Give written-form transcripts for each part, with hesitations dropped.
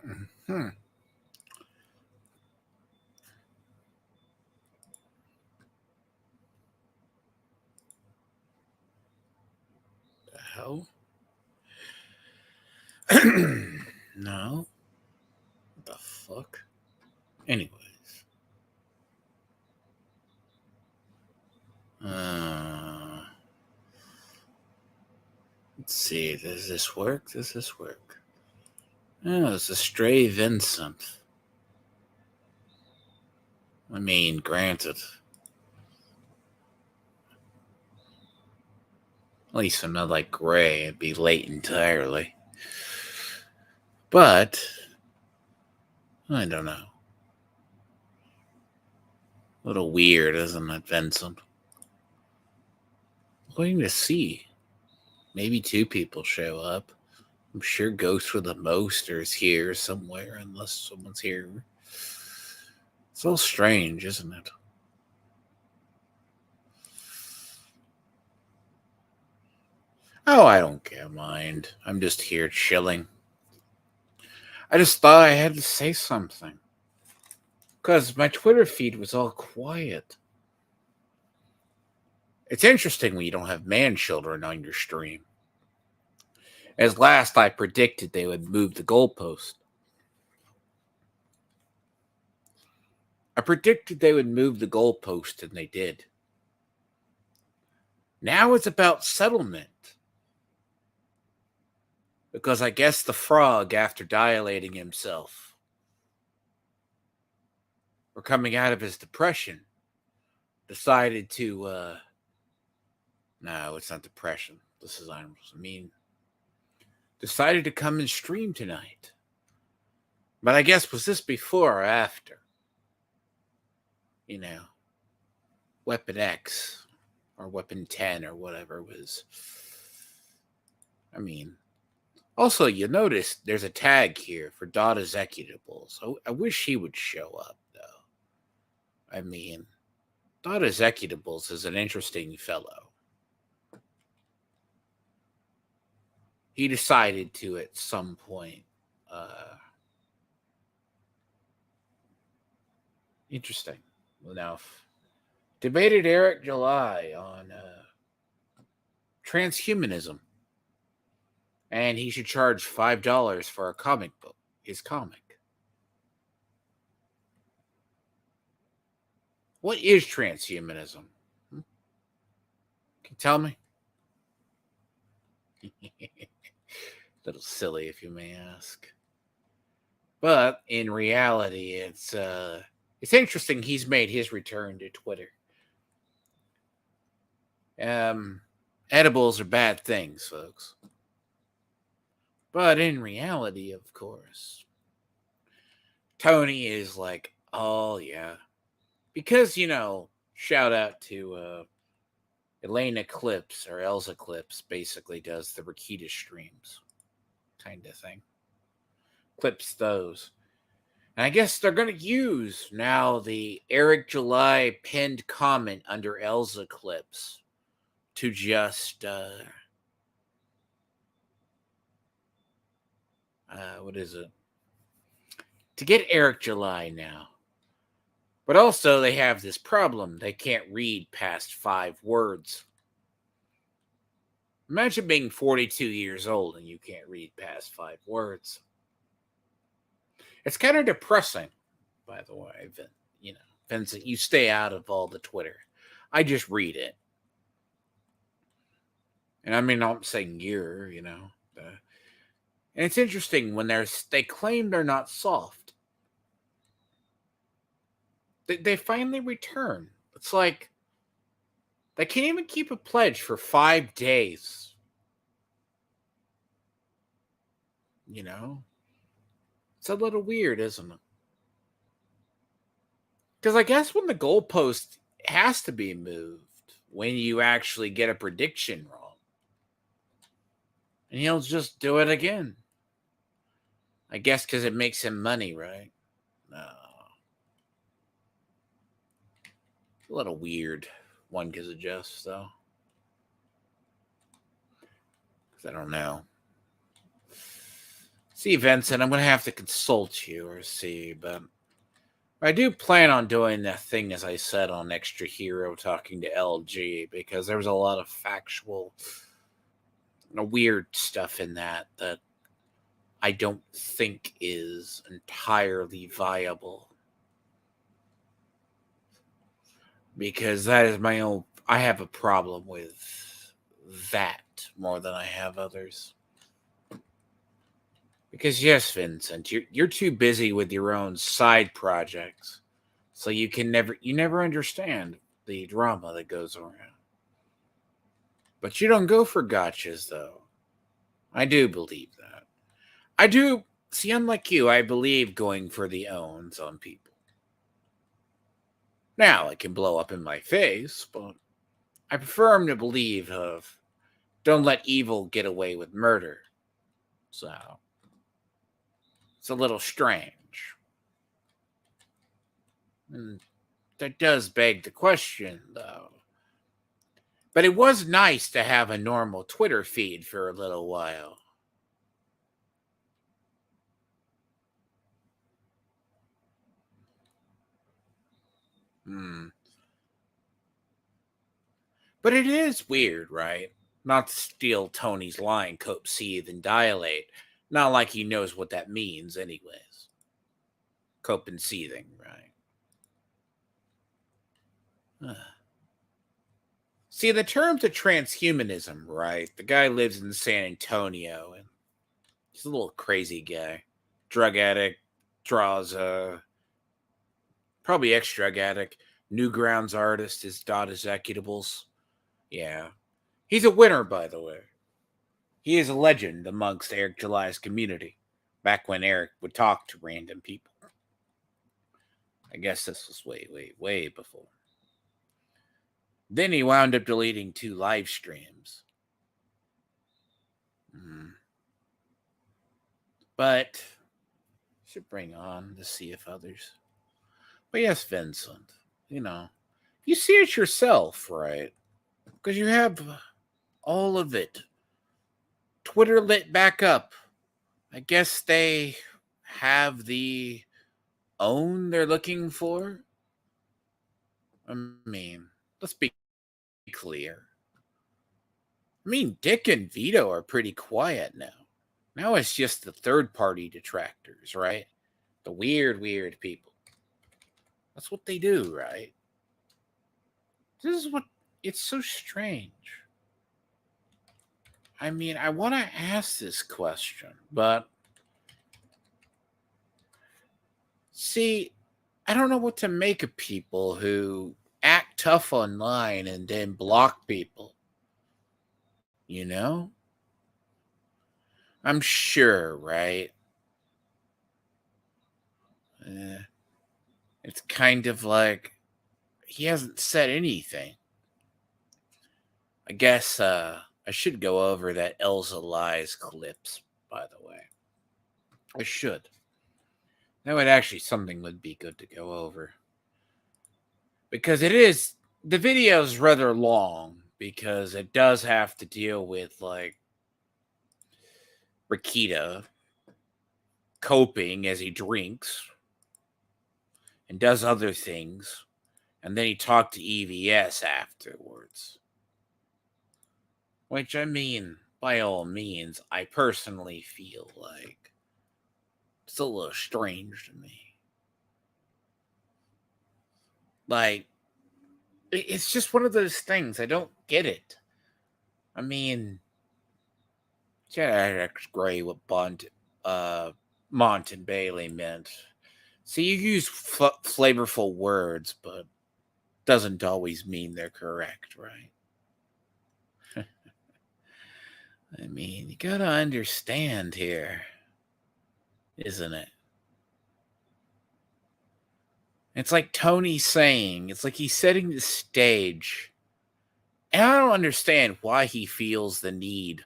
Hmm. The hell? No. What the fuck? Anyways. Let's see. Does this work? Does this work? Oh, it's a stray Vincent. I mean, granted. At least I'm not like Gray. It'd be late entirely. But, I don't know. A little weird, isn't it, Vincent? Waiting to see. Maybe two people show up. I'm sure Ghost with a Moster's here somewhere, unless someone's here. It's all strange, isn't it? Oh, I don't care, mind. I'm just here chilling. I just thought I had to say something. Because my Twitter feed was all quiet. It's interesting when you don't have man children on your stream. As last I predicted they would move the goalpost. I predicted they would move the goalpost, and they did. Now it's about settlement. Because I guess the frog, after dilating himself, or coming out of his depression, decided to, no, it's not depression. This is, I mean, decided to come and stream tonight. But I guess, was this before or after? You know, Weapon X or Weapon 10 or whatever was. I mean, also, you notice there's a tag here for Dot Executables. I wish he would show up, though. I mean, Dot Executables is an interesting fellow. He decided to, at some point, interesting enough, debated Eric July on transhumanism, and he should charge $5 for a comic book, his comic. What is transhumanism? Can you tell me? A little silly, if you may ask. But in reality, it's interesting. He's made his return to Twitter. Edibles are bad things, folks. But in reality, of course, Tony is like, oh yeah, because shout out to Elena Clips or Elsa Clips. Basically, does the Rakita streams, kind of thing. Clips those. And I guess they're going to use now the Eric July pinned comment under Elsa Clips to just, what is it? To get Eric July now. But also, they have this problem. They can't read past 5 words. Imagine being 42 years old and you can't read past 5 words. It's kind of depressing, by the way. Vincent, you stay out of all the Twitter. I just read it. And I mean, I'm saying and it's interesting when they claim they're not soft. They finally return. It's like they can't even keep a pledge for 5 days. It's a little weird, isn't it? Because I guess when the goalpost has to be moved when you actually get a prediction wrong. And he'll just do it again. I guess because it makes him money, right? No. A little weird. One can suggest, though. Because I don't know. See, Vincent, I'm going to have to consult you or see, but I do plan on doing that thing, as I said, on Extra Hero, talking to LG, because there was a lot of factual, weird stuff in that I don't think is entirely viable. Because that is my own, I have a problem with that more than I have others. Because yes, Vincent, you're too busy with your own side projects, so you never understand the drama that goes around. But you don't go for gotchas, though. I do believe that. I do see. Unlike you, I believe going for the owns on people. Now it can blow up in my face, but I prefer him to believe of don't let evil get away with murder. So it's a little strange. And that does beg the question, though. But it was nice to have a normal Twitter feed for a little while. But it is weird, right? Not to steal Tony's line, cope, seeth, and dilate. Not like he knows what that means, anyways. Cope and seething, right? See, the terms of transhumanism, right? The guy lives in San Antonio, and he's a little crazy guy. Drug addict, draws probably ex-drug addict, Newgrounds artist, his dot executables. Yeah. He's a winner, by the way. He is a legend amongst Eric July's community, back when Eric would talk to random people. I guess this was way before. Then he wound up deleting 2 live streams. But should bring on the seeth others. But yes, Vincent, you see it yourself, right? Because you have all of it. Twitter lit back up. I guess they have the own they're looking for. I mean, let's be clear. I mean, Dick and Vito are pretty quiet now. Now it's just the third-party detractors, right? The weird people. That's what they do, right? This is what, it's so strange. I mean, I want to ask this question, but see, I don't know what to make of people who act tough online and then block people. I'm sure, right? It's kind of like he hasn't said anything. I guess I should go over that Elsa Lies clips, by the way. I should. That would actually something would be good to go over. Because the video is rather long, because it does have to deal with, like, Rikita coping as he drinks and does other things, and then he talked to EVS afterwards. Which, I mean, by all means, I personally feel like it's a little strange to me. Like, it's just one of those things. I don't get it. I mean, yeah, that's great what Mont and Bailey meant. See, you use flavorful words, but doesn't always mean they're correct, right? I mean, you gotta understand here, isn't it? It's like Tony saying, it's like he's setting the stage. And I don't understand why he feels the need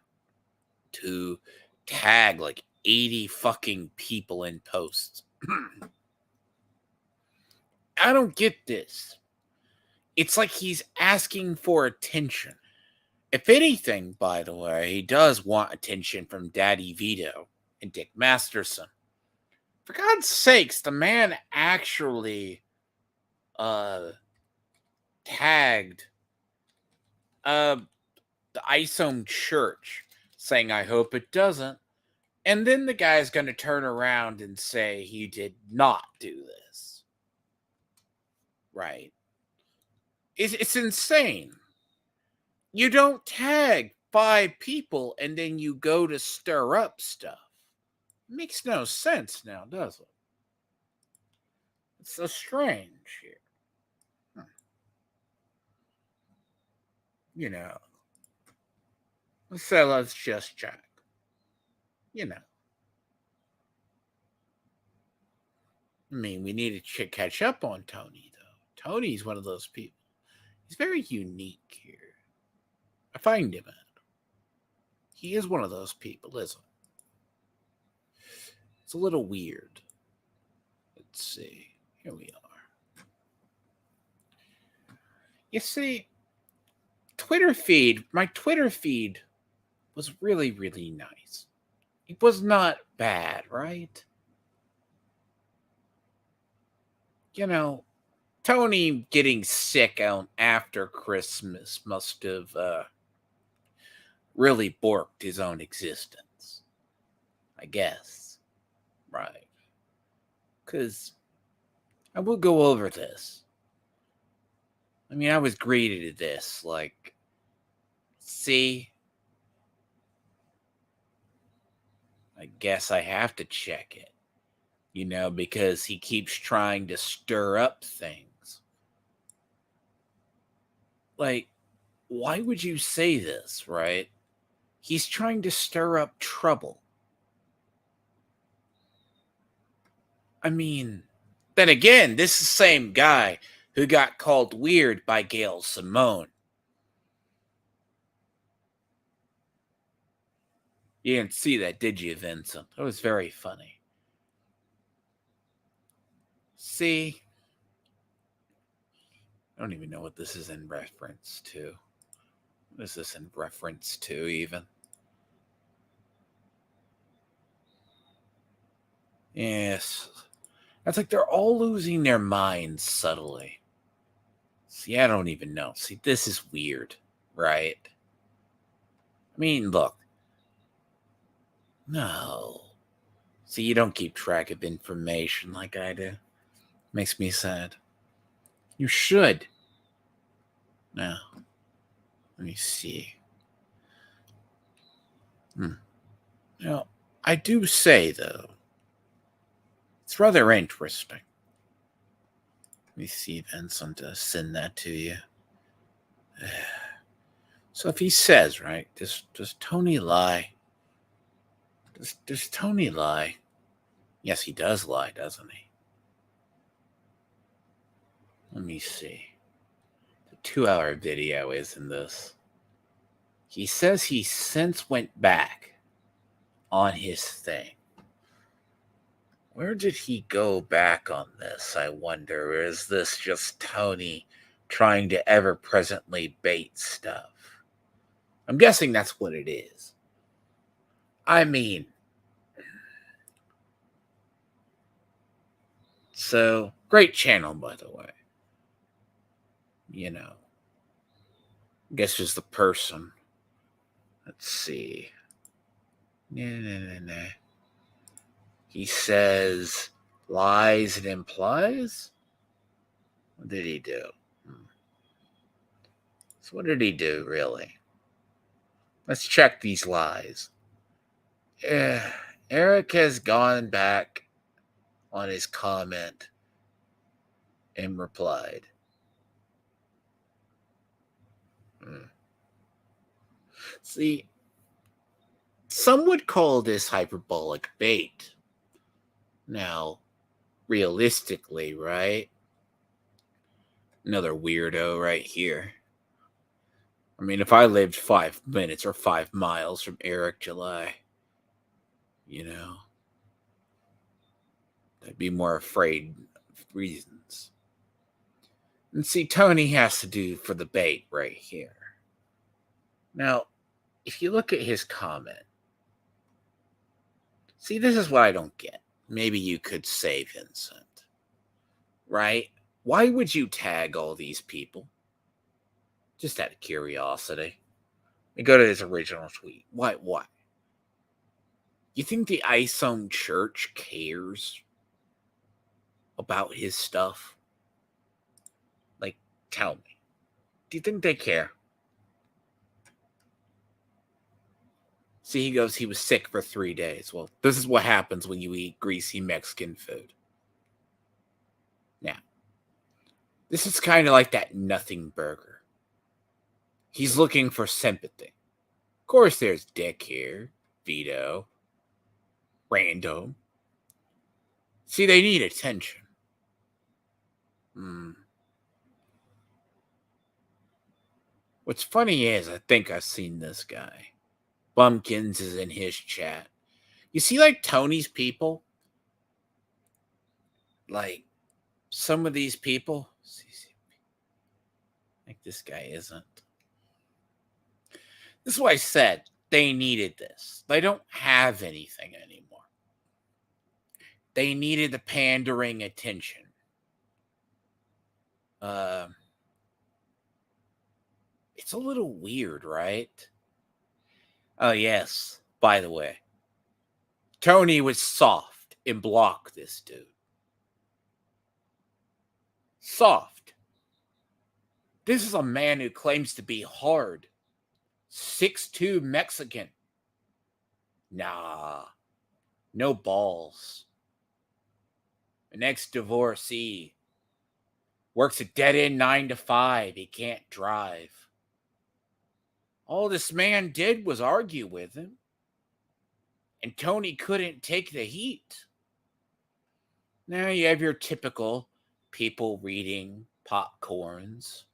to tag like 80 fucking people in posts. I don't get this. It's like he's asking for attention. If anything, by the way, he does want attention from Daddy Vito. and Dick Masterson. For God's sakes, the man actually tagged the Isom Church, saying, I hope it doesn't. And then the guy's going to turn around and say he did not do this. Right? It's insane. You don't tag 5 people and then you go to stir up stuff. It makes no sense now, does it? It's so strange here. You know. So let's just check. You know. I mean, we need to catch up on Tony, though. Tony's one of those people. He's very unique here. I find him out. He is one of those people, isn't he? It's a little weird. Let's see. Here we are. You see, my Twitter feed was really, really nice. It was not bad, right? You know, Tony getting sick after Christmas must have really borked his own existence, I guess. Right. Because I will go over this. I mean, I was greeted at this, like, see, I guess I have to check it, because he keeps trying to stir up things. Like, why would you say this, right? He's trying to stir up trouble. I mean, then again, this is the same guy who got called weird by Gail Simone. You didn't see that, did you, Vincent? That was very funny. See? I don't even know what this is in reference to. What is this in reference to, even? Yes. It's like they're all losing their minds subtly. See, I don't even know. See, this is weird, right? I mean, look. No. See, you don't keep track of information like I do. Makes me sad. You should. Now, let me see. Now, I do say, though, it's rather interesting. Let me see if Vincent does send that to you. So if he says, right, does Tony lie? Does Tony lie? Yes, he does lie, doesn't he? Let me see. The 2-hour video is in this. He says he since went back on his thing. Where did he go back on this, I wonder? Or is this just Tony trying to ever-presently bait stuff? I'm guessing that's what it is. I mean, so, great channel, by the way. I guess just the person. Let's see. Nah. He says lies and implies? What did he do? So what did he do, really? Let's check these lies. Eric has gone back on his comment and replied. See, some would call this hyperbolic bait. Now, realistically, right? Another weirdo right here. I mean, if I lived 5 minutes or 5 miles from Eric July, I'd be more afraid of reasons. And see, Tony has to do for the bait right here. Now, if you look at his comment, See, this is what I don't get. Maybe you could say Vincent, right? Why would you tag all these people? Just out of curiosity. And go to his original tweet. Why? Why? You think the ISOM Church cares about his stuff? Like, tell me. Do you think they care? See, he goes, he was sick for 3 days. Well, this is what happens when you eat greasy Mexican food. Now, this is kind of like that nothing burger. He's looking for sympathy. Of course, there's Dick here, Vito, Random. See, they need attention. What's funny is, I think I've seen this guy. Bumpkins is in his chat. You see, like, Tony's people? Like, some of these people? Like, this guy isn't. This is why I said they needed this. They don't have anything anymore. They needed the pandering attention. It's a little weird, right? Oh, yes. By the way, Tony was soft and blocked this dude. Soft. This is a man who claims to be hard. 6'2" Mexican. Nah. No balls. An ex-divorcee. Works a dead-end 9 to 5. He can't drive. All this man did was argue with him. And Tony couldn't take the heat. Now you have your typical people reading popcorns.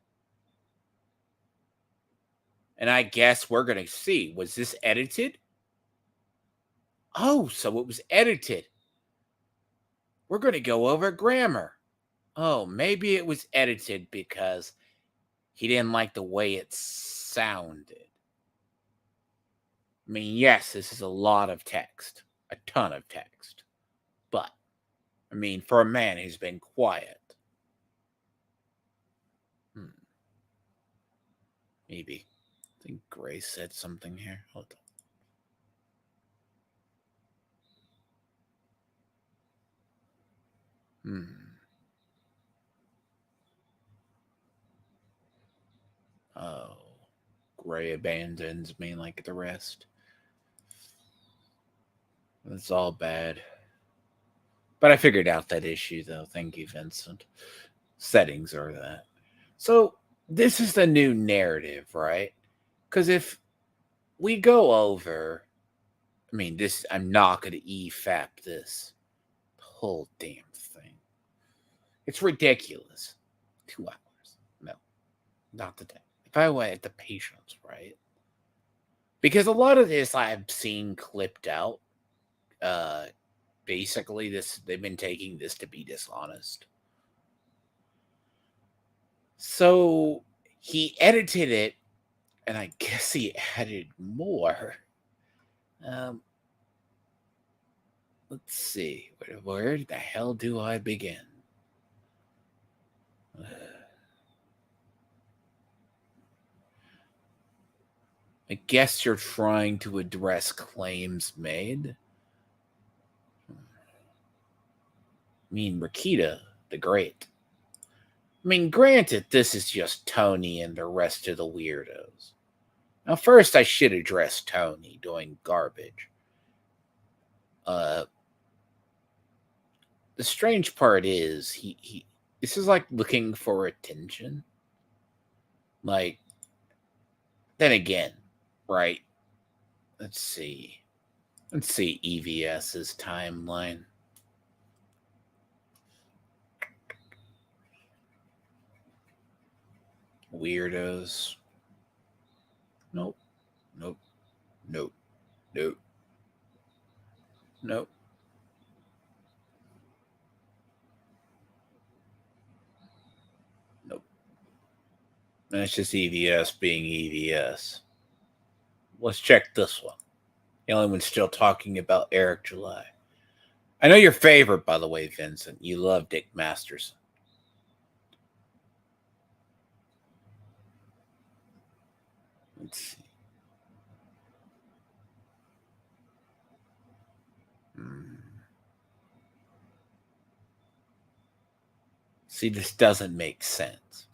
And I guess we're going to see. Was this edited? Oh, so it was edited. We're going to go over grammar. Oh, maybe it was edited because he didn't like the way it sounded. I mean, yes, this is a lot of text. A ton of text. But, I mean, for a man who's been quiet. Maybe. I think Grace said something here. Hold on. Oh. Gray abandons me like the rest. That's all bad. But I figured out that issue, though. Thank you, Vincent. Settings are that. So, this is the new narrative, right? Because if we go over, I mean, this, I'm not going to EFAP this whole damn thing. It's ridiculous. 2 hours. No, not the day. If I had the patience, right? Because a lot of this I've seen clipped out. Basically, they've been taking this to be dishonest. So he edited it, and I guess he added more. Let's see. Where the hell do I begin? I guess you're trying to address claims made. I mean, Rakita the Great. I mean, granted, this is just Tony and the rest of the weirdos. Now, first, I should address Tony doing garbage. The strange part is he this is like looking for attention. Like, then again, right? Let's see EVS's timeline. Weirdos. Nope. Nope. Nope. Nope. Nope. Nope. That's just EVS being EVS. Let's check this one. The only one still talking about Eric July. I know your favorite, by the way, Vincent. You love Dick Masterson. Let's see. See, this doesn't make sense.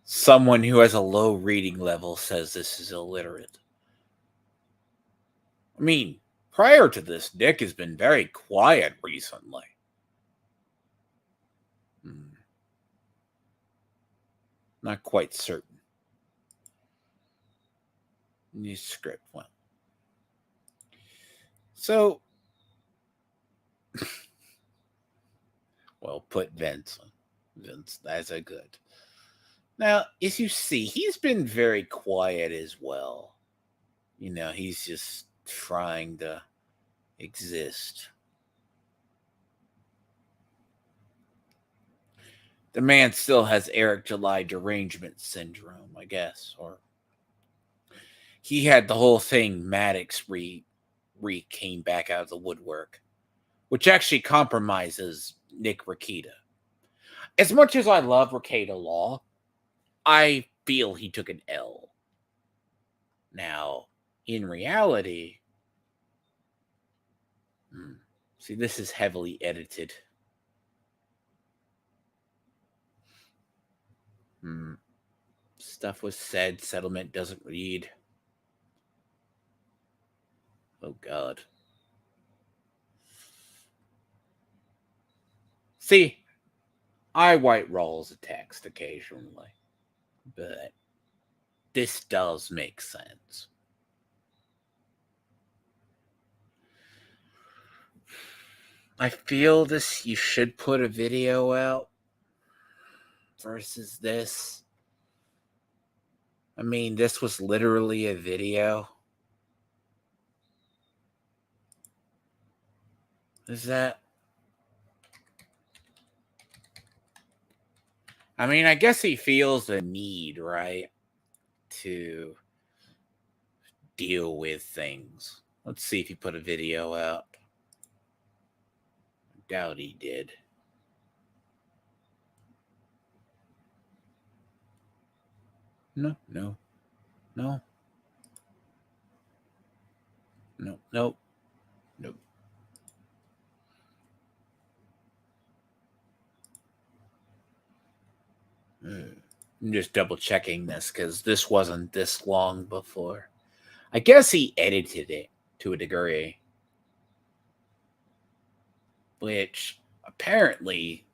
Someone who has a low reading level says this is illiterate. I mean, prior to this, Dick has been very quiet recently. Not quite certain. New script one. So, well put, Vince. Vince, that's a good. Now, as you see, he's been very quiet as well. You know, he's just trying to exist. The man still has Eric July derangement syndrome, I guess, or he had the whole thing. Maddox came back out of the woodwork, which actually compromises Nick Rekieta. As much as I love Rekieta Law, I feel he took an L. Now, in reality, see, this is heavily edited. Stuff was said, settlement doesn't read. Oh, God. See, I white roll as a text occasionally, but this does make sense. I feel this, you should put a video out versus this. I mean, this was literally a video. Is that? I mean, I guess he feels the need, right, to deal with things. Let's see if he put a video out. I doubt he did. No. I'm just double checking this because this wasn't this long before. I guess he edited it to a degree, which apparently,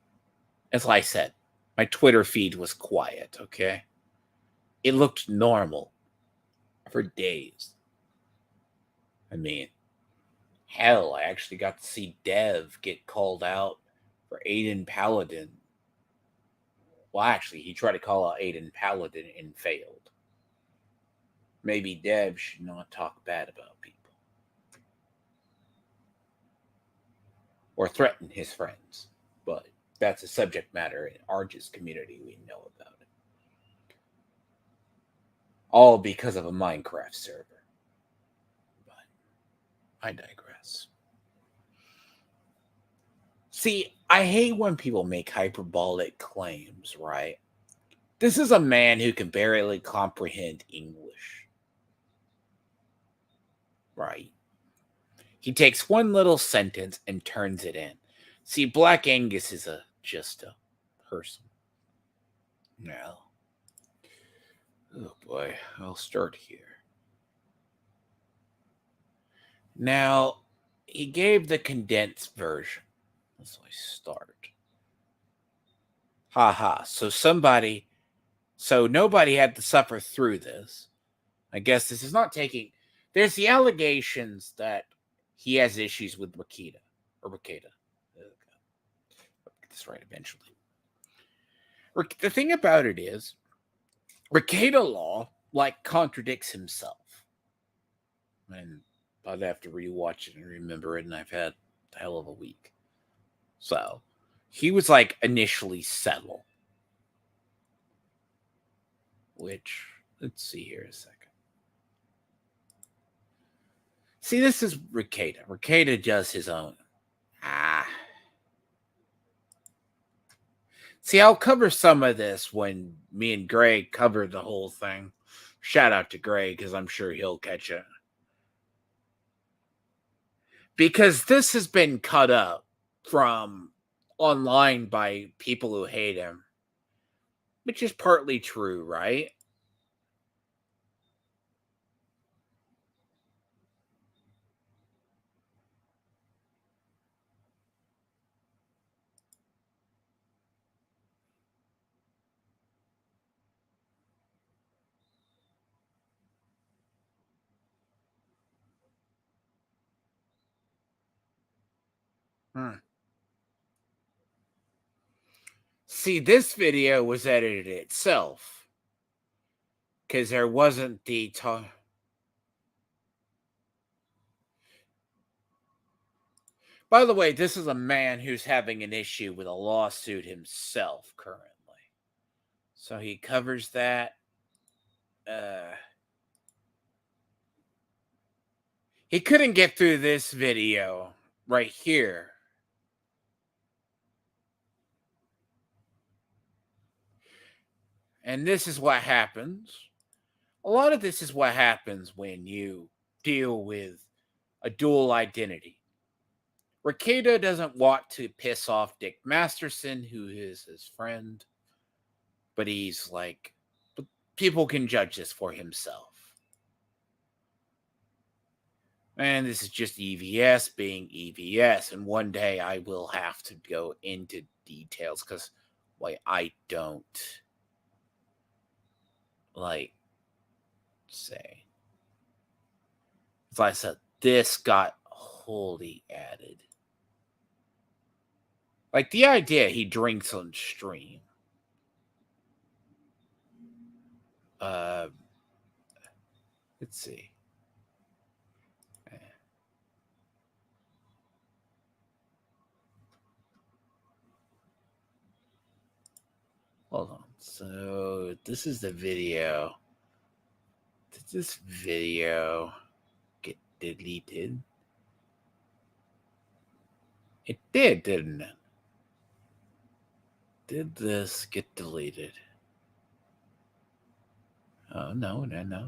as I said, my Twitter feed was quiet, okay? It looked normal for days. I mean, hell, I actually got to see Dev get called out for Aiden Paladin. Well, actually, he tried to call out Aiden Paladin and failed. Maybe Dev should not talk bad about people. Or threaten his friends. But that's a subject matter in Arge's community. We know about it. All because of a Minecraft server. But I digress. See, I hate when people make hyperbolic claims, right? This is a man who can barely comprehend English. Right? He takes one little sentence and turns it in. See, Black Angus is just a person. Now, oh boy, I'll start here. Now, he gave the condensed version. So I start. Haha. So nobody had to suffer through this. I guess this is not taking. There's the allegations that he has issues with Rekieta. Or Rekieta. I'll get this right eventually. The thing about it is, Rekieta Law, contradicts himself. And I'd have to rewatch it and remember it, and I've had a hell of a week. So, he was, initially settled. Which, let's see here a second. See, this is Ricada. Ricada does his own. Ah. See, I'll cover some of this when me and Greg cover the whole thing. Shout out to Greg, because I'm sure he'll catch it. Because this has been cut up from online by people who hate him, which is partly true, right? Hmm. See, this video was edited itself because there wasn't the time. By the way, this is a man who's having an issue with a lawsuit himself currently. So he covers that. He couldn't get through this video right here. And this is what happens. A lot of this is what happens when you deal with a dual identity. Ricada doesn't want to piss off Dick Masterson, who is his friend, but he's like, people can judge this for himself. And this is just EVS being EVS. And one day I will have to go into details because, like, I don't like say. As I said, this got wholly added. Like the idea he drinks on stream. Let's see. Hold on. So this is the video. Did this video get deleted? It did, didn't it? Did this get deleted? Oh, no,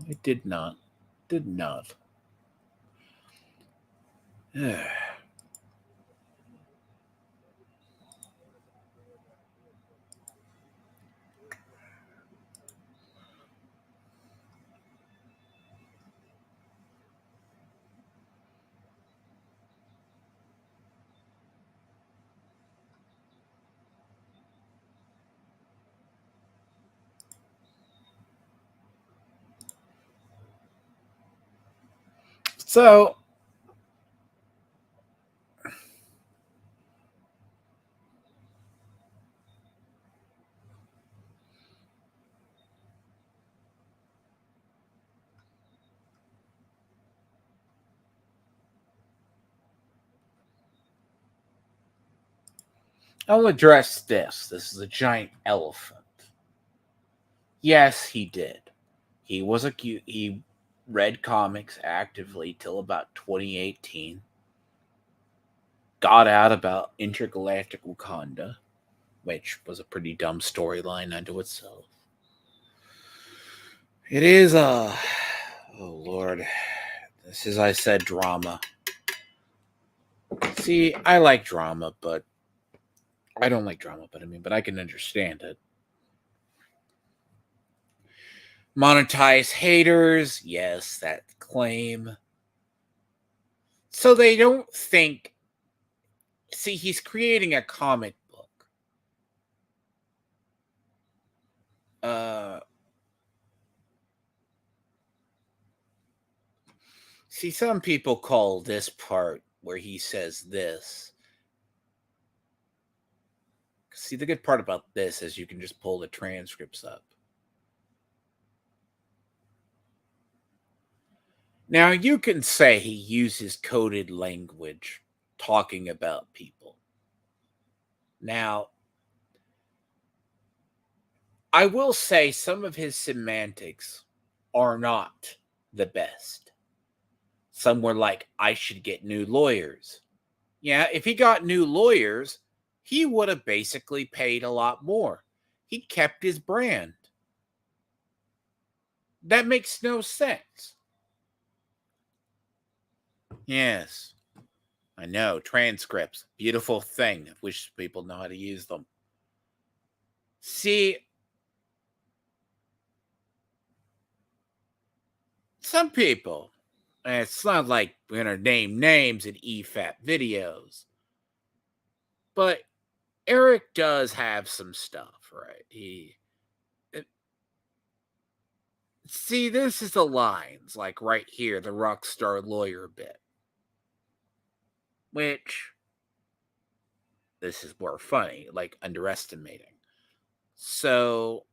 it did not. Did not. So, I'll address this. This is a giant elephant. Yes, he did. He was he read comics actively till about 2018. Got out about intergalactic Wakanda, which was a pretty dumb storyline unto itself. It is oh Lord. This is, I said, drama. See, I like drama, but I don't like drama, but I can understand it. Monetize haters, yes, that claim. So they don't think. See, he's creating a comic book. See, some people call this part where he says this. See, the good part about this is you can just pull the transcripts up. Now, you can say he uses coded language talking about people. Now, I will say some of his semantics are not the best. Some were like, I should get new lawyers. Yeah, if he got new lawyers, he would have basically paid a lot more. He kept his brand. That makes no sense. Yes, I know. Transcripts, beautiful thing. I wish people know how to use them. See, some people, and it's not like we're going to name names in EFAP videos, but Eric does have some stuff, right? See, this is the lines, like right here, the rock star lawyer bit, which this is more funny, like underestimating. So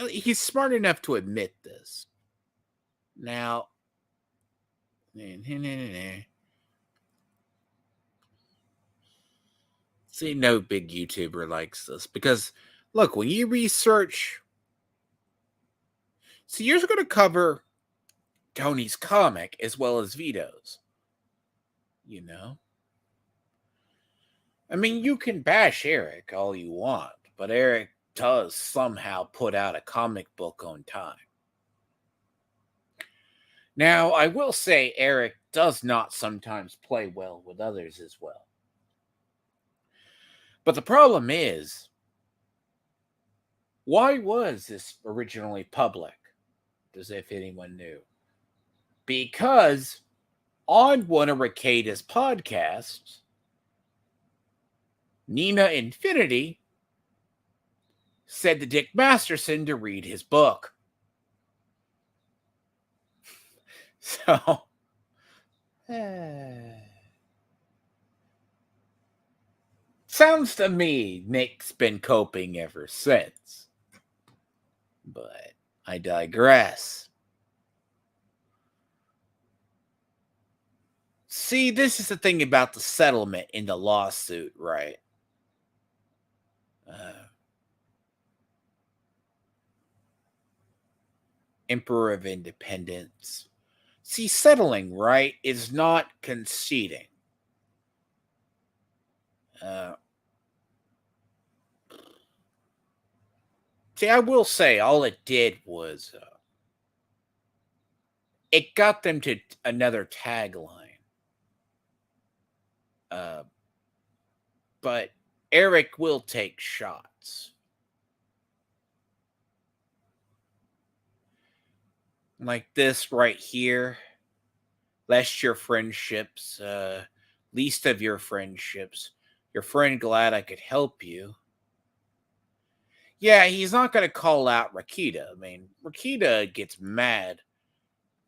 he's smart enough to admit this. Now, see, no big YouTuber likes this because look, when you research, see, you're going to cover Tony's comic as well as Vito's. You know, I mean, you can bash Eric all you want, but Eric does somehow put out a comic book on time. Now, I will say Eric does not sometimes play well with others as well. But the problem is, why was this originally public? As if anyone knew. Because on one of Ricada's podcasts, Nina Infinity said to Dick Masterson to read his book. So, sounds to me Nick's been coping ever since. But I digress. See, this is the thing about the settlement in the lawsuit, right? Emperor of Independence. See, settling, right, is not conceding. See, I will say, all it did was it got them to another tagline. But Eric will take shots. Like this right here. Lest your friendships, least of your friendships. Your friend glad I could help you. Yeah, he's not going to call out Rakita. I mean, Rakita gets mad.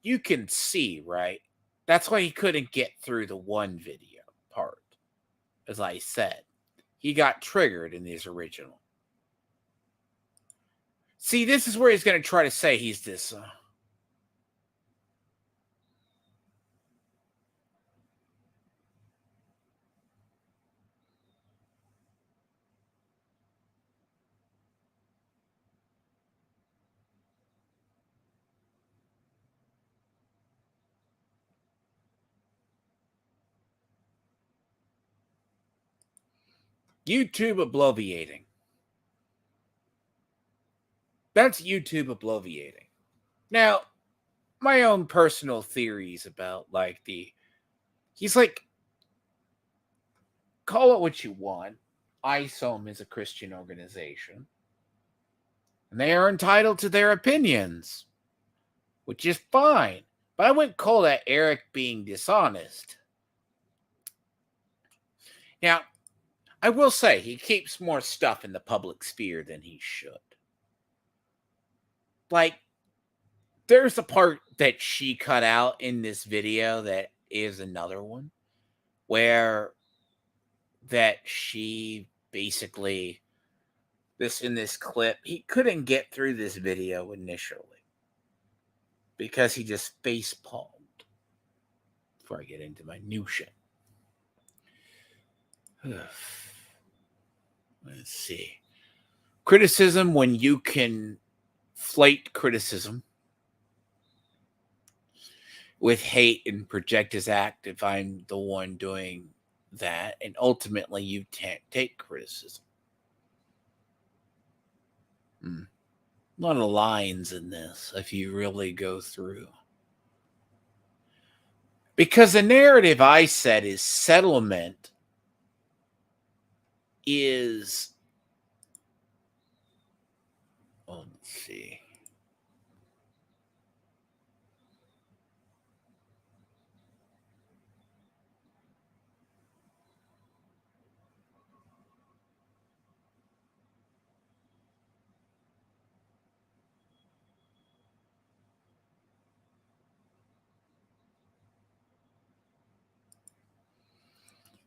You can see, right? That's why he couldn't get through the one video part. As I said, he got triggered in his original. See, this is where he's going to try to say he's this. YouTube obliviating. That's YouTube obliviating. Now, my own personal theories about he's like, call it what you want. ISOM is a Christian organization. And they are entitled to their opinions, which is fine. But I wouldn't call that Eric being dishonest. Now, I will say he keeps more stuff in the public sphere than he should. Like, there's a part that she cut out in this video that is another one where that she basically in this clip, he couldn't get through this video initially because he just face palmed. Before I get into my new shit. Let's see. Criticism when you can flate criticism. with hate and project his act if I'm the one doing that. And ultimately, you can't take criticism. A lot of lines in this if you really go through. Because the narrative I said is settlement is, well, let's see.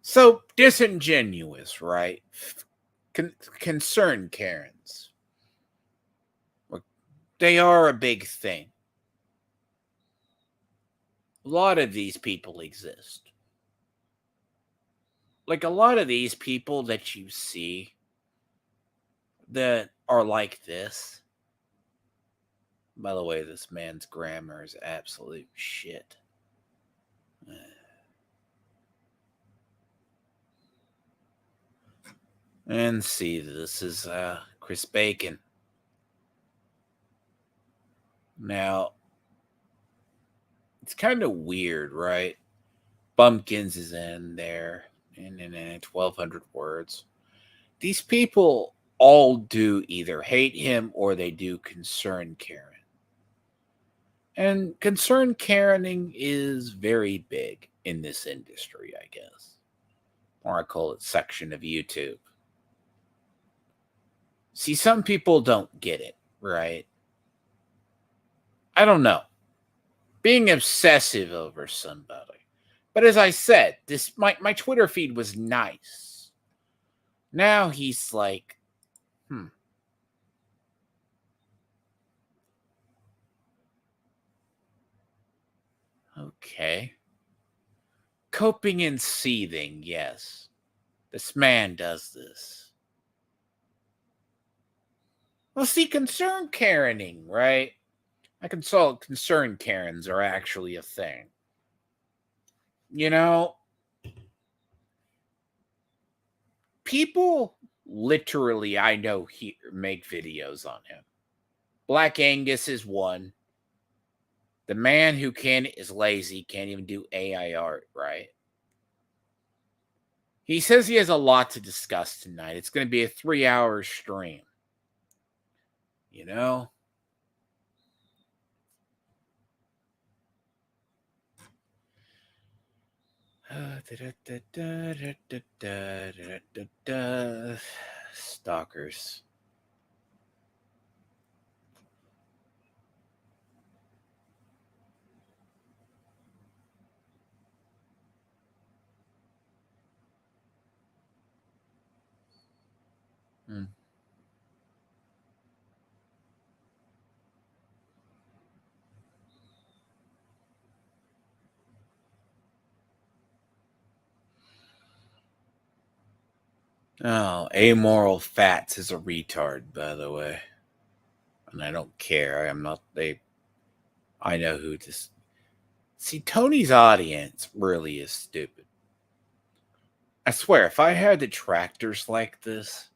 So disingenuous, right? Concerned Karens. They are a big thing. A lot of these people exist. Like a lot of these people that you see that are like this. By the way, this man's grammar is absolute shit. And see, this is Chris Bacon. Now, it's kind of weird, right? Bumpkins is in there, and 1,200 words. These people all do either hate him or they do concern Karen. And concern Karening is very big in this industry, I guess. Or I call it section of YouTube. See, some people don't get it, right? I don't know. Being obsessive over somebody. But as I said, this my Twitter feed was nice. Now he's like, okay. Coping and seething, yes. This man does this. Well, see, concern Karening, right? I can saw concern Karens are actually a thing. You know, people literally I know here make videos on him. Black Angus is one. The man who can is lazy, can't even do AI art, right? He says he has a lot to discuss tonight. It's going to be a 3-hour stream. You know? Stalkers. Oh, amoral fats is a retard, by the way. And I don't care. I'm not I know who this. See, Tony's audience really is stupid. I swear, if I had detractors like this,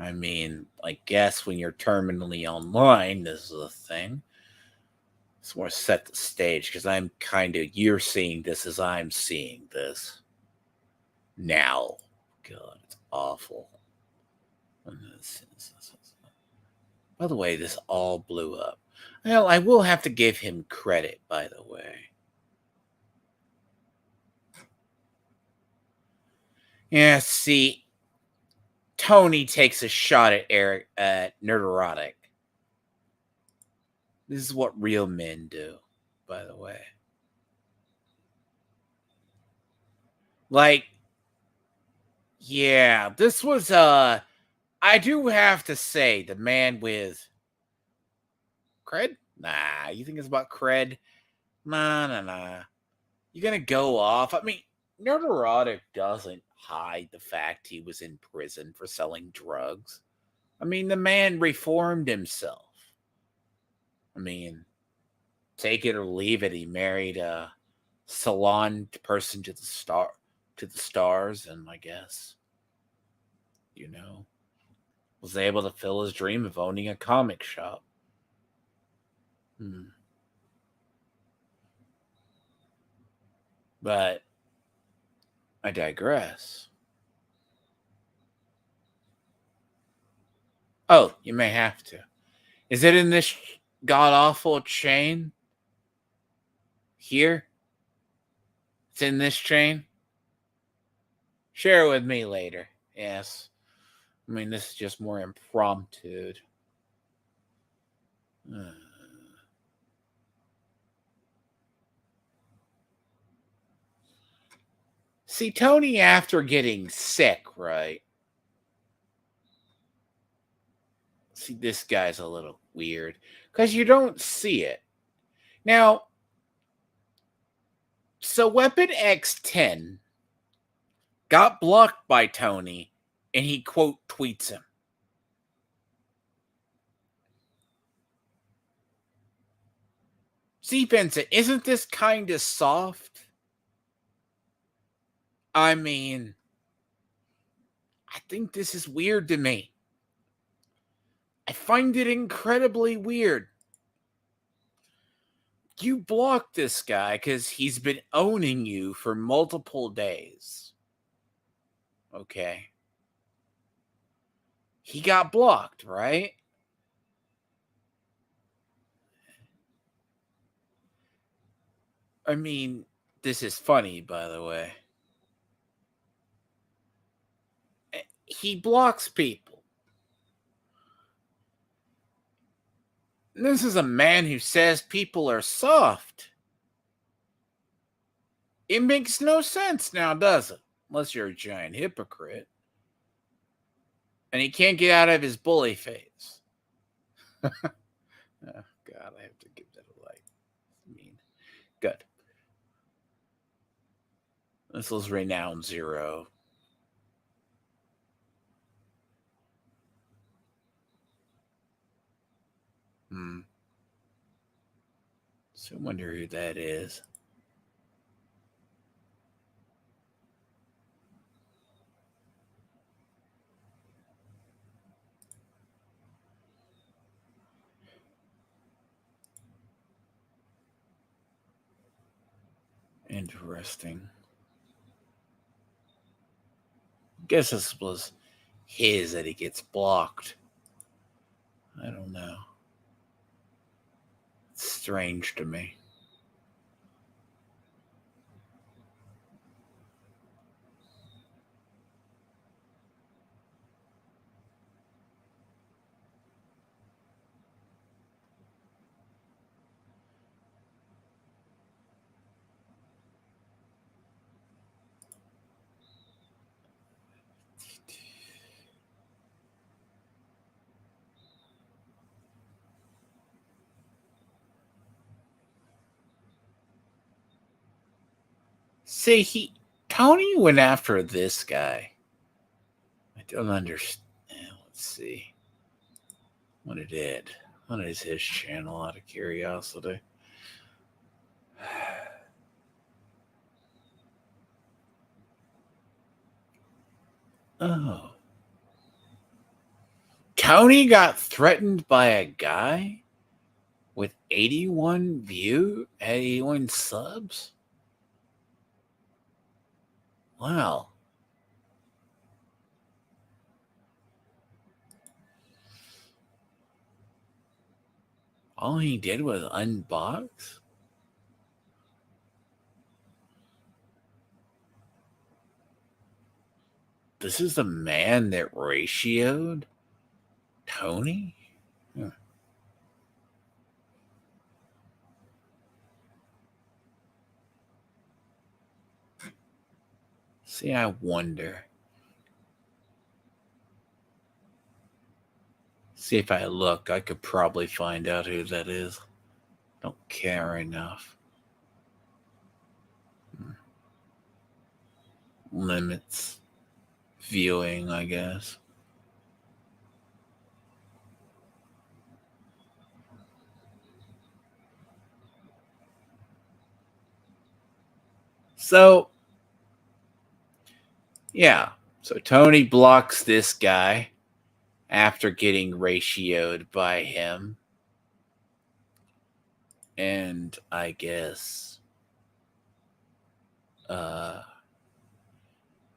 I mean, I guess when you're terminally online, this is a thing. It's more set the stage because I'm kind of, you're seeing this as I'm seeing this now. God, it's awful. By the way, this all blew up. Well, I will have to give him credit, by the way. Yeah, see, Tony takes a shot at Eric at Nerderotic. This is what real men do, by the way. Like, yeah, this was I do have to say the man with cred? Nah, you think it's about cred? Nah. You're gonna go off. I mean, Neurotic doesn't hide the fact he was in prison for selling drugs. I mean, the man reformed himself. I mean, take it or leave it. He married a salon person to the stars, and I guess, you know, was able to fill his dream of owning a comic shop. Hmm. But I digress. Oh, you may have to. Is it in this god awful chain here? It's in this chain? Share it with me later. Yes. I mean, this is just more impromptu. Uh, See, Tony, after getting sick, right? See, this guy's a little weird because you don't see it. Now, so Weapon X10 got blocked by Tony and he quote tweets him. See, Vincent, isn't this kind of soft? I mean, I think this is weird to me. I find it incredibly weird. You blocked this guy because he's been owning you for multiple days. Okay. He got blocked, right? I mean, this is funny, by the way. He blocks people. This is a man who says people are soft. It makes no sense now, does it? Unless you're a giant hypocrite. And he can't get out of his bully phase. Oh, God, I have to give that a like. I mean, good. This was Renown Zero. So I wonder who that is. Interesting. Guess this was his that he gets blocked. I don't know. It's strange to me. See, Tony went after this guy. I don't understand. Let's see what it did. What is his channel? Out of curiosity. Oh, Tony got threatened by a guy with 81 subs. Wow. All he did was unbox? This is the man that ratioed Tony? Huh. See, I wonder. See, if I look, I could probably find out who that is. Don't care enough. limits viewing, I guess. So, yeah. So Tony blocks this guy after getting ratioed by him. And I guess I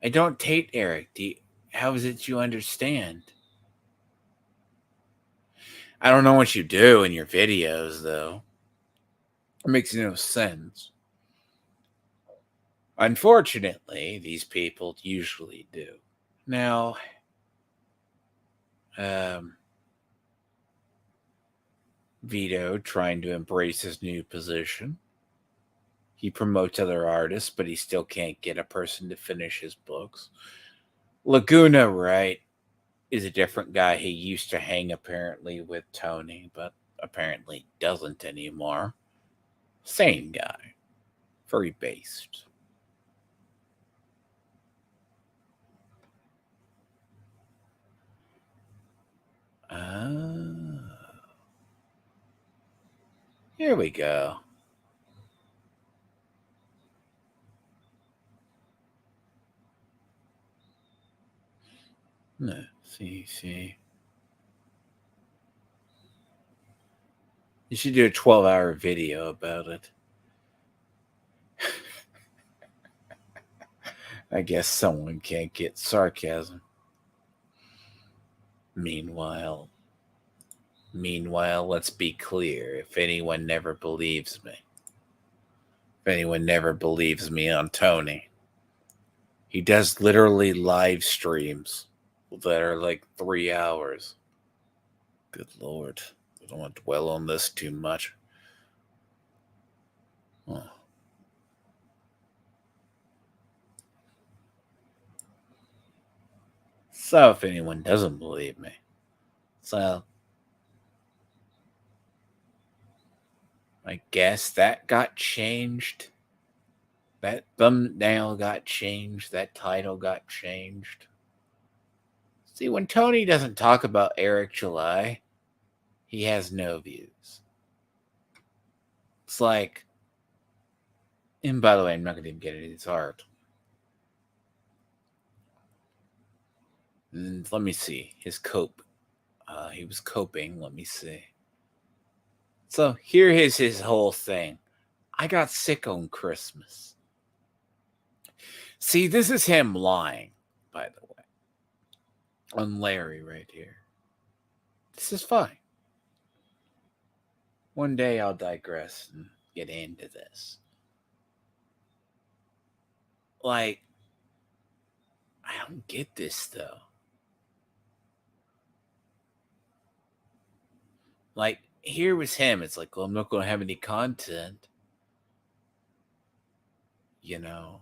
don't hate Eric. How is it you understand? I don't know what you do in your videos, though. It makes no sense. Unfortunately, these people usually do. Now, Vito trying to embrace his new position. He promotes other artists, but he still can't get a person to finish his books. Laguna, right, is a different guy. He used to hang apparently with Tony, but apparently doesn't anymore. Same guy. Very based. Here we go. No, see. You should do a 12-hour video about it. I guess someone can't get sarcasm. Meanwhile, let's be clear. If anyone never believes me on Tony, he does literally live streams that are like 3 hours. Good Lord. I don't want to dwell on this too much. Oh. So if anyone doesn't believe me, so I guess that got changed. That thumbnail got changed. That title got changed. See, when Tony doesn't talk about Eric July, he has no views. It's like, and by the way, I'm not going to even get into his art. And let me see his cope. He was coping. Let me see. So here is his whole thing. I got sick on Christmas. See, this is him lying, by the way, on Larry right here. This is fine. One day I'll digress and get into this. Like, I don't get this though. Like, here was him. It's like, well, I'm not going to have any content. You know,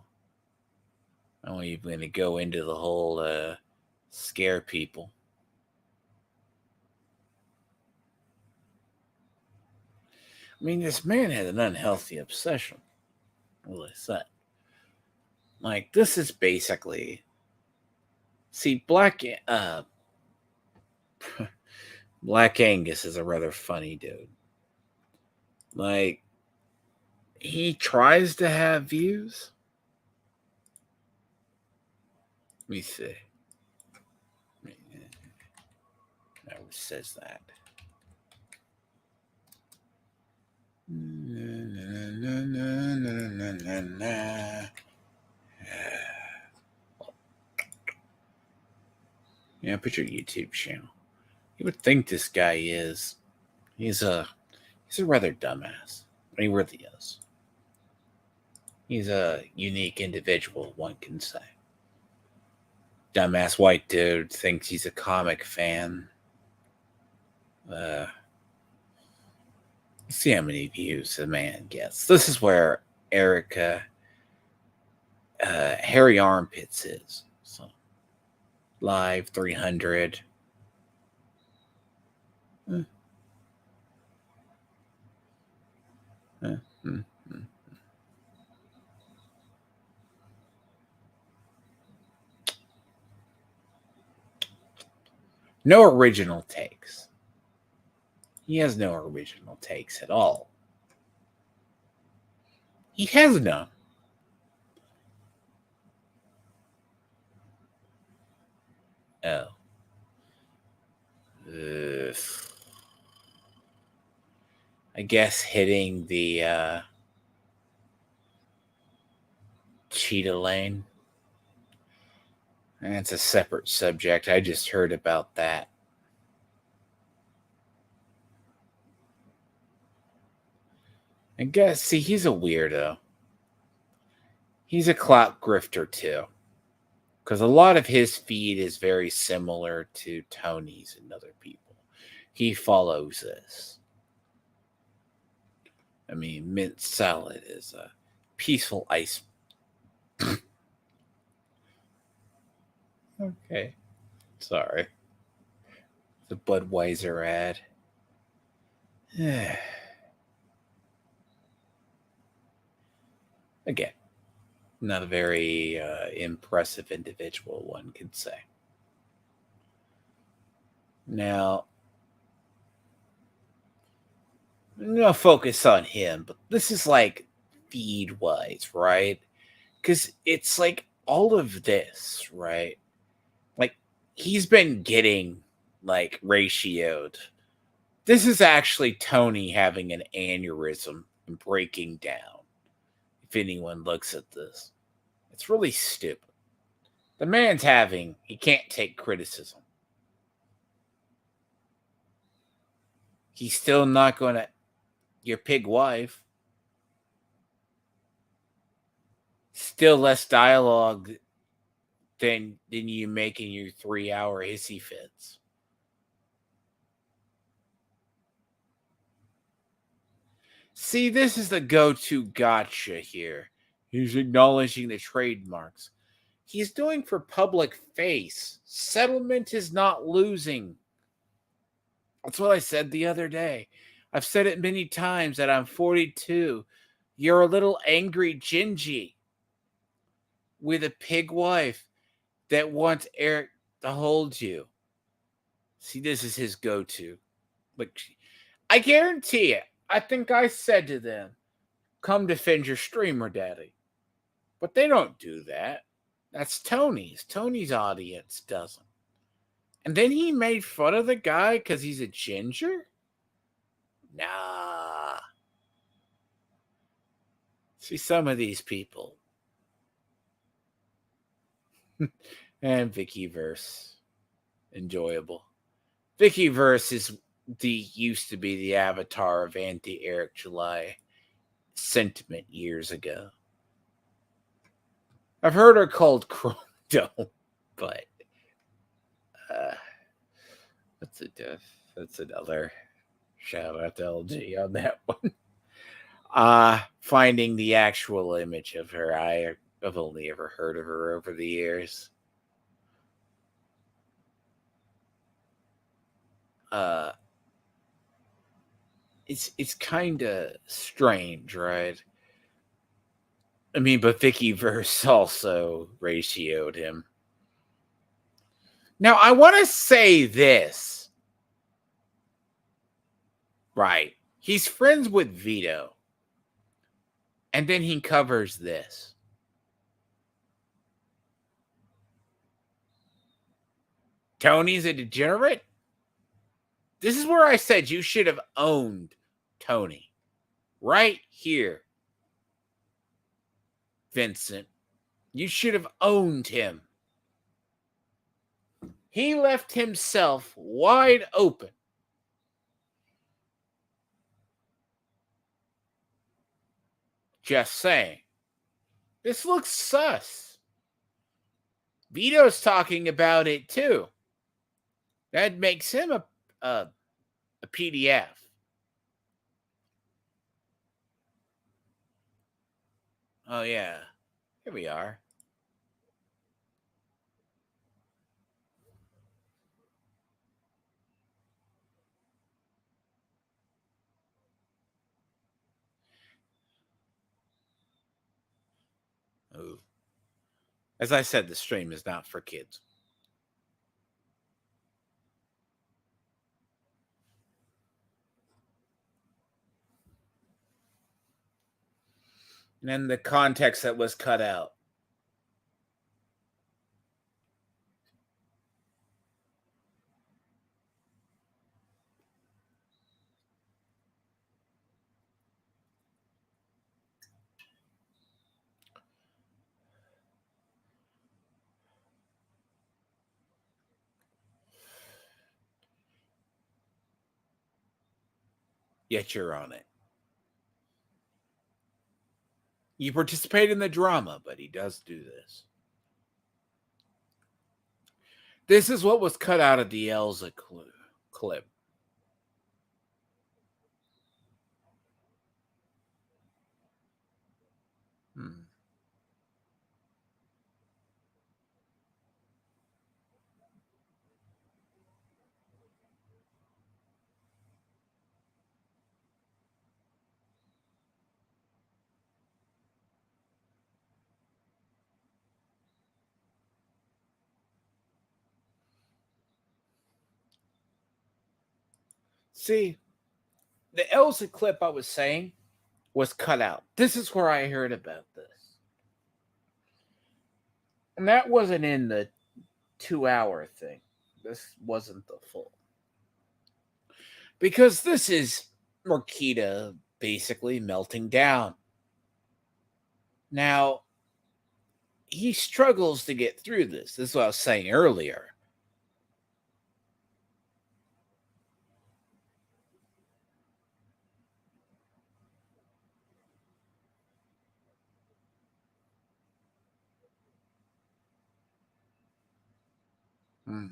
I'm not even going to go into the whole scare people. I mean, this man had an unhealthy obsession. What I said. Like, this is basically. See, Black Angus is a rather funny dude. Like, he tries to have views. Let me see. Who says that? Yeah, put your YouTube channel. You would think this guy is. He's a rather dumbass, but he really is. He's a unique individual, one can say. Dumbass white dude thinks he's a comic fan. See how many views the man gets. This is where Erica Harry Armpits is. So live 300. No original takes. He has no original takes at all. He has none. Oh. Ugh. I guess hitting the cheetah lane. That's a separate subject. I just heard about that. I guess, see, he's a weirdo. He's a clout grifter, too. Because a lot of his feed is very similar to Tony's and other people. He follows this. I mean, mint salad is a peaceful ice. Okay. Sorry. The Budweiser ad. Again, not a very impressive individual, one could say. Now, no focus on him, but this is like feed wise, right? Because it's like all of this, right? Like he's been getting like ratioed. This is actually Tony having an aneurysm and breaking down. If anyone looks at this, it's really stupid. The man's he can't take criticism. He's still not going to, your pig wife, still less dialogue than you making your 3-hour hissy fits. See, this is the go-to gotcha here. He's acknowledging the trademarks. He's doing for public face. Settlement is not losing. That's what I said the other day. I've said it many times that I'm 42. You're a little angry Gingy with a pig wife that wants Eric to hold you. See, this is his go-to. Like, I guarantee it. I think I said to them, come defend your streamer, daddy. But they don't do that. That's Tony's. Tony's audience doesn't. And then he made fun of the guy because he's a ginger? Nah. See, some of these people. And Vickyverse. Enjoyable. Vickyverse used to be the avatar of anti-Eric July sentiment years ago. I've heard her called Chrome Dome, but that's another shout out to LG on that one. Finding the actual image of her, I've only ever heard of her over the years. It's kind of strange, right? I mean, but Vickyverse also ratioed him. Now, I want to say this. Right. He's friends with Vito. And then he covers this. Tony's a degenerate? This is where I said you should have owned Tony. Right here. Vincent. You should have owned him. He left himself wide open. Just saying. This looks sus. Vito's talking about it too. That makes him a PDF. Oh, yeah. Here we are. Ooh. As I said, the stream is not for kids. And then the context that was cut out. Yet you're on it. You participate in the drama, but he does do this. This is what was cut out of the Elsa clip. Hmm. See, the Elsa clip I was saying was cut out. This is where I heard about this. And that wasn't in the 2 hour thing. This wasn't the full. Because this is Marquita basically melting down. Now, he struggles to get through this. This is what I was saying earlier. Hmm.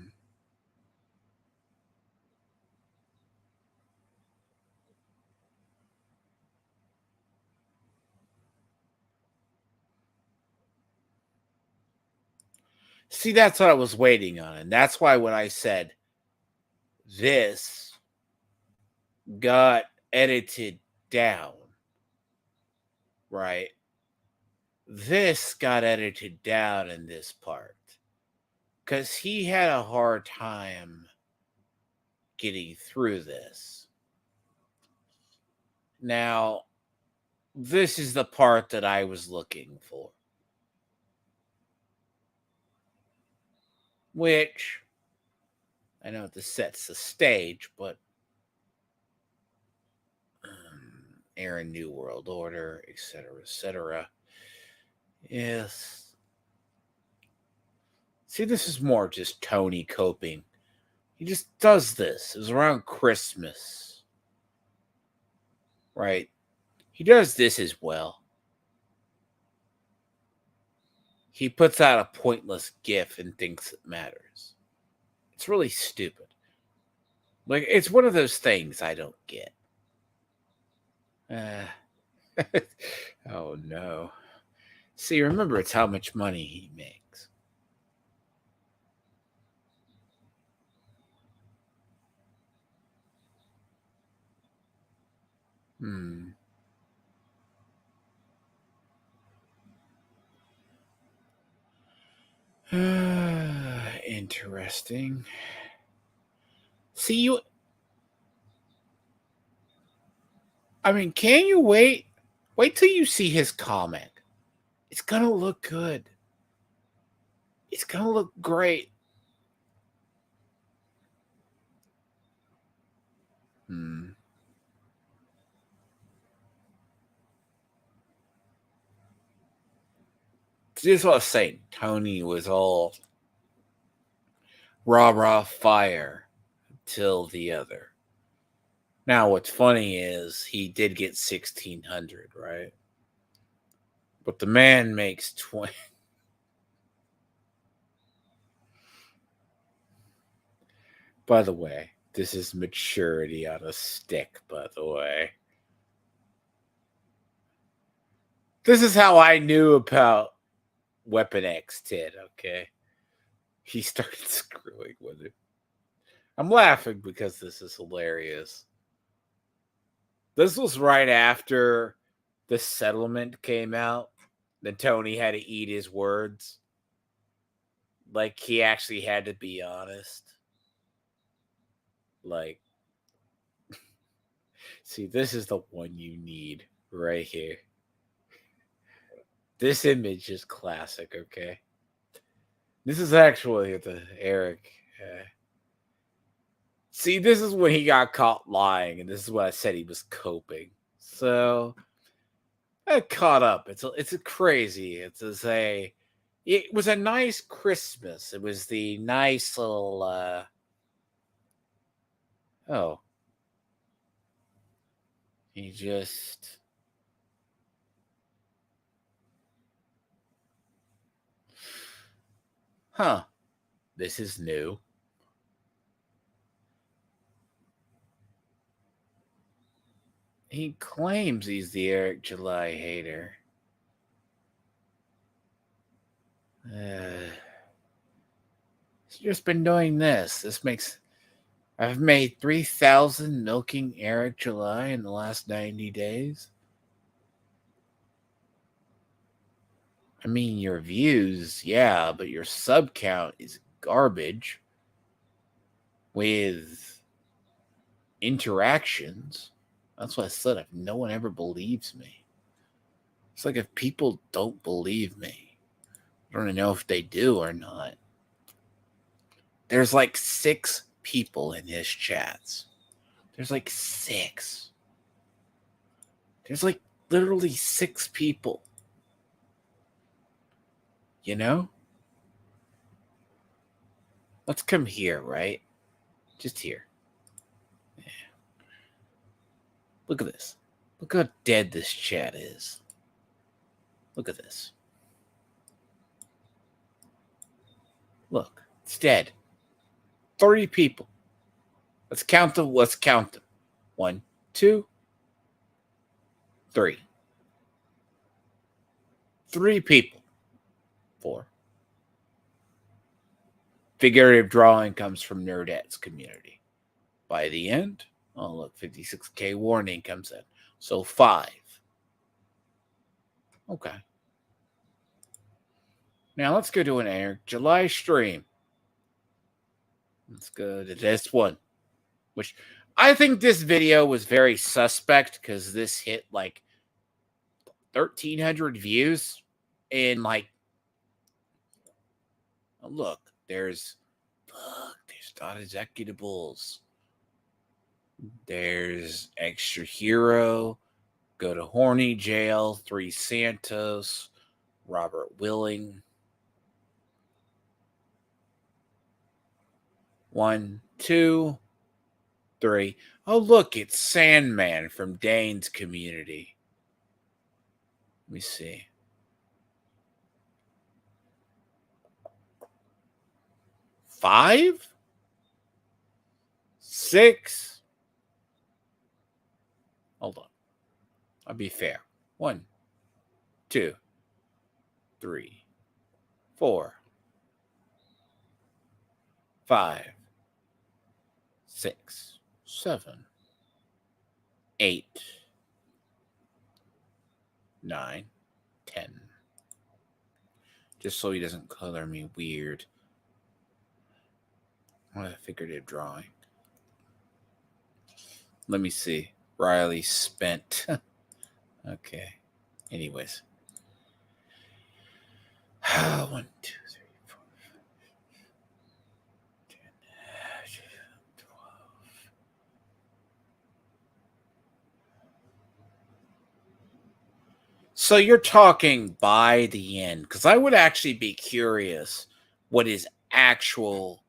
See, that's what I was waiting on. And that's why when I said this got edited down, right? This got edited down in this part because he had a hard time getting through this. Now, this is the part that I was looking for, which I know this sets the stage, but Aaron New World Order, etc., etc. Yes. See, this is more just Tony coping. He just does this. It was around Christmas, right? He does this as well. He puts out a pointless GIF and thinks it matters. It's really stupid. Like, it's one of those things I don't get. Uh, oh, no. See, remember, it's how much money he makes. Hmm. Interesting. See, you. I mean, can you wait? Wait till you see his comment. It's gonna look good. It's gonna look great. Hmm. This is what I was saying. Tony was all rah rah fire till the other. Now, what's funny is he did get 1,600, right? But the man makes 20. By the way, this is maturity on a stick, by the way. This is how I knew about Weapon X Tid, okay? He started screwing with it. I'm laughing because this is hilarious. This was right after the settlement came out. Then Tony had to eat his words. Like, he actually had to be honest. Like, see, this is the one you need right here. This image is classic, okay? This is actually the Eric. See, this is when he got caught lying, and this is what I said he was coping. So I caught up. It's a crazy. It was a nice Christmas. It was the nice little oh, he just huh. This is new. He claims he's the Eric July hater. He's just been doing this. I've made 3,000 milking Eric July in the last 90 days. I mean, your views, yeah, but your sub count is garbage with interactions. That's what I said. If no one ever believes me, it's like if people don't believe me, I don't know if they do or not. There's like 6 people in his chats. There's like 6. There's like literally 6 people. You know? Let's come here, right? Just here. Yeah. Look at this. Look how dead this chat is. Look at this. Look, it's dead. 30 people. Let's count them. 1, 2, 3. 3 people. 4. Figurative drawing comes from Nerdette's community. By the end, oh look, 56K warning comes in. So 5. Okay. Now let's go to an Eric July stream. Let's go to this one. Which I think this video was very suspect because this hit like 1,300 views in like, oh, look, there's dot executables. There's extra hero. Go to horny jail. 3 Santos. Robert Willing. 1, 2, 3. Oh, look, it's Sandman from Dane's community. Let me see. 5, 6. Hold on. I'll be fair. 1, 2, 3, 4, 5, 6, 7, 8, 9, 10. Just so he doesn't color me weird. What a figurative drawing. Let me see. Riley spent. Okay. Anyways. 1, 2, 3, 4, 5, 10, 12. So you're talking by the end, because I would actually be curious what his actual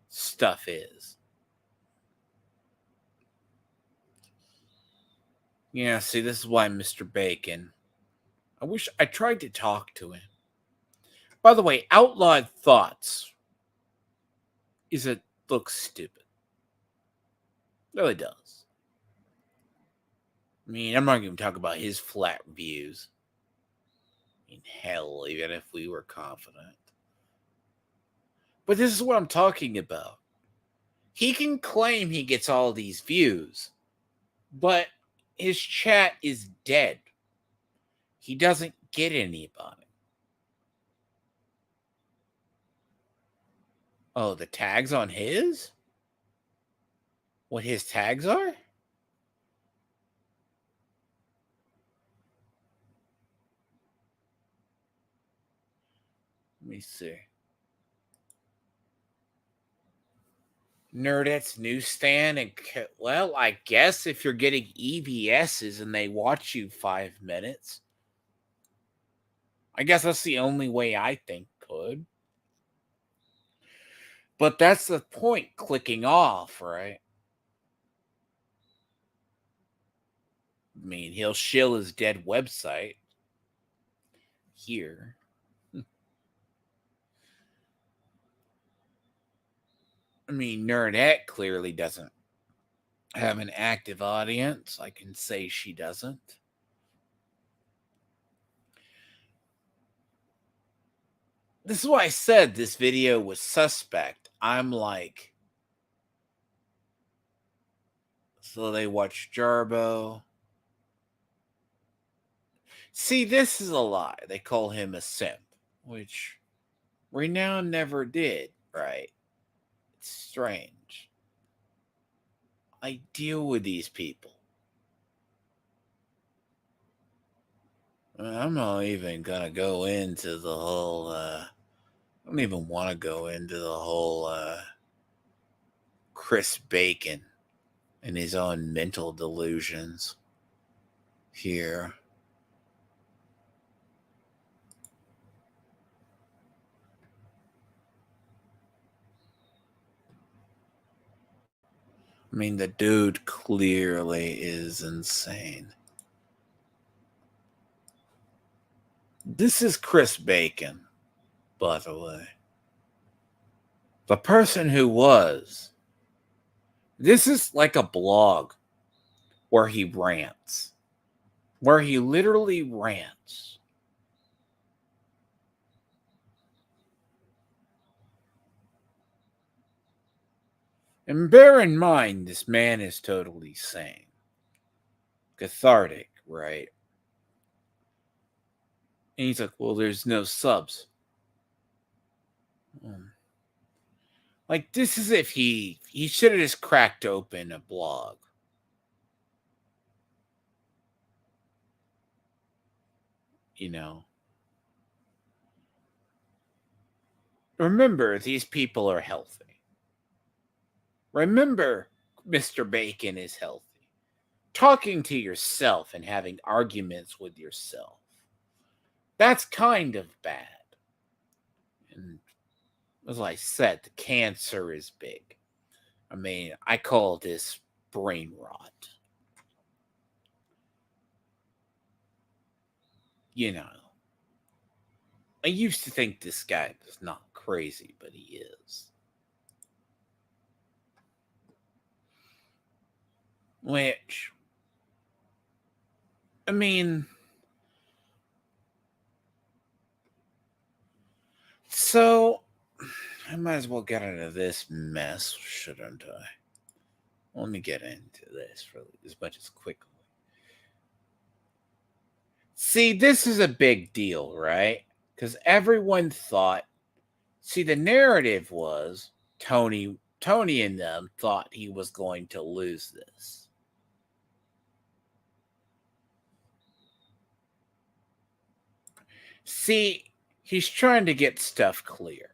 stuff is. Yeah, see, this is why Mr. Bacon. I wish I tried to talk to him. By the way, Outlawed Thoughts looks stupid. It really does. I mean, I'm not going to talk about his flat views. I mean, hell, even if we were confident. But this is what I'm talking about. He can claim he gets all these views, but his chat is dead. He doesn't get anybody. Oh, the tags on his? What his tags are? me see. Nerdette's newsstand and well, I guess if you're getting EVSs and they watch you 5 minutes, I guess that's the only way I think could. But that's the point, clicking off, right? I mean, he'll shill his dead website here. I mean, Nerdette clearly doesn't have an active audience. I can say she doesn't. This is why I said this video was suspect. I'm like, so they watch Jarbo. See, this is a lie. They call him a simp, which Renown never did, right? It's strange. I deal with these people. I'm not even gonna go into the whole I don't even want to go into the whole Chris Bacon and his own mental delusions here. I mean, the dude clearly is insane. This is Chris Bacon, by the way. The person who was. This is like a blog where he rants, where he literally rants. And bear in mind, this man is totally sane. Cathartic, right? And he's like, well, there's no subs. Like, this is if he should have just cracked open a blog. You know. Remember, these people are healthy. Remember, Mr. Bacon is healthy. Talking to yourself and having arguments with yourself. That's kind of bad. And as I said, the cancer is big. I mean, I call this brain rot. You know, I used to think this guy was not crazy, but he is. Which, I mean, so I might as well get into this mess, shouldn't I? Let me get into this for as much as quickly. See, this is a big deal, right? Because everyone thought, see, the narrative was Tony and them thought he was going to lose this. See, he's trying to get stuff clear.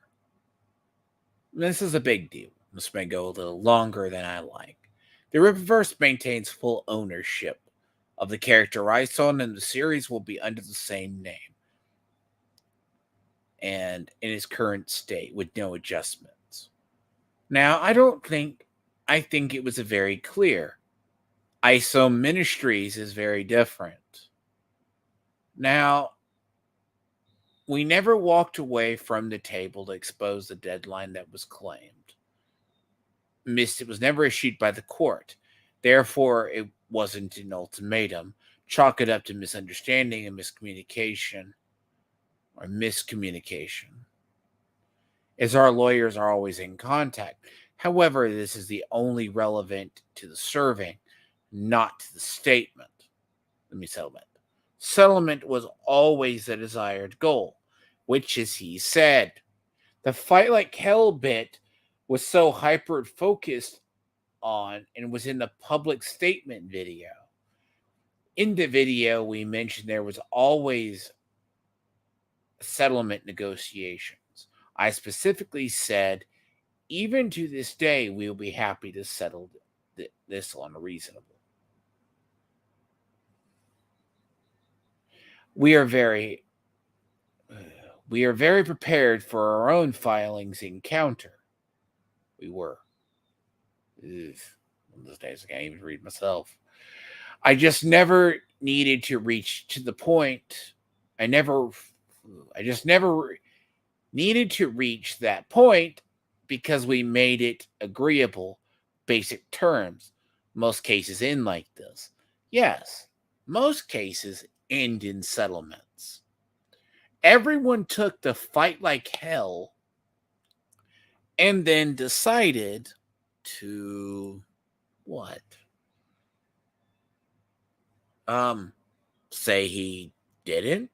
This is a big deal. This may go a little longer than I like. The Rippaverse maintains full ownership of the character I saw, and the series will be under the same name and in its current state with no adjustments. Now, I think it was a very clear. ISO Ministries is very different. Now, we never walked away from the table to expose the deadline that was claimed. It was never issued by the court. Therefore, it wasn't an ultimatum. Chalk it up to misunderstanding and miscommunication, as our lawyers are always in contact. However, this is the only relevant to the serving, not to the statement. Settlement. Settlement was always the desired goal, which, as he said, the fight like hell bit was so hyper focused on and was in the public statement video. In the video, we mentioned there was always settlement negotiations. I specifically said, even to this day, we will be happy to settle this on a reasonable. We are very prepared for our own filings encounter. We were. Ugh. One of those days I can't even read myself. I just never needed to reach to the point. I just never needed to reach that point because we made it agreeable, basic terms. Most cases end like this. Yes, most cases end in settlements. Everyone took the fight like hell and then decided to what? Say he didn't?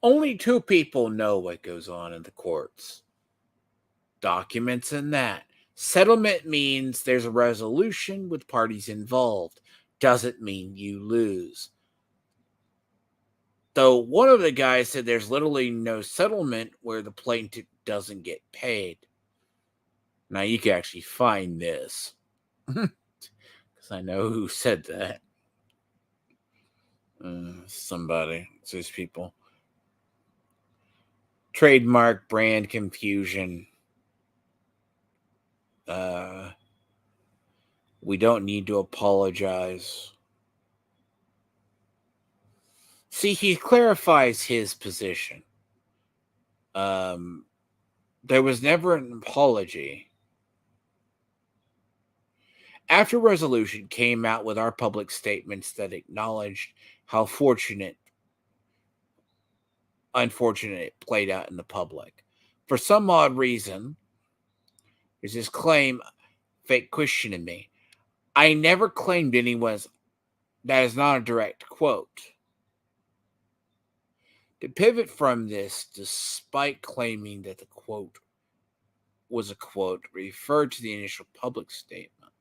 Only two people know what goes on in the courts. Documents and that. Settlement means there's a resolution with parties involved. Doesn't mean you lose. Though one of the guys said there's literally no settlement where the plaintiff doesn't get paid. Now you can actually find this. Because I know who said that. Somebody. It's these people. Trademark brand confusion. We don't need to apologize. See, he clarifies his position. There was never an apology. After resolution came out with our public statements that acknowledged how unfortunate it played out in the public. For some odd reason, there's this claim, fake Christian in me. I never claimed anyone's. That is not a direct quote. To pivot from this, despite claiming that the quote was a quote, referred to the initial public statement.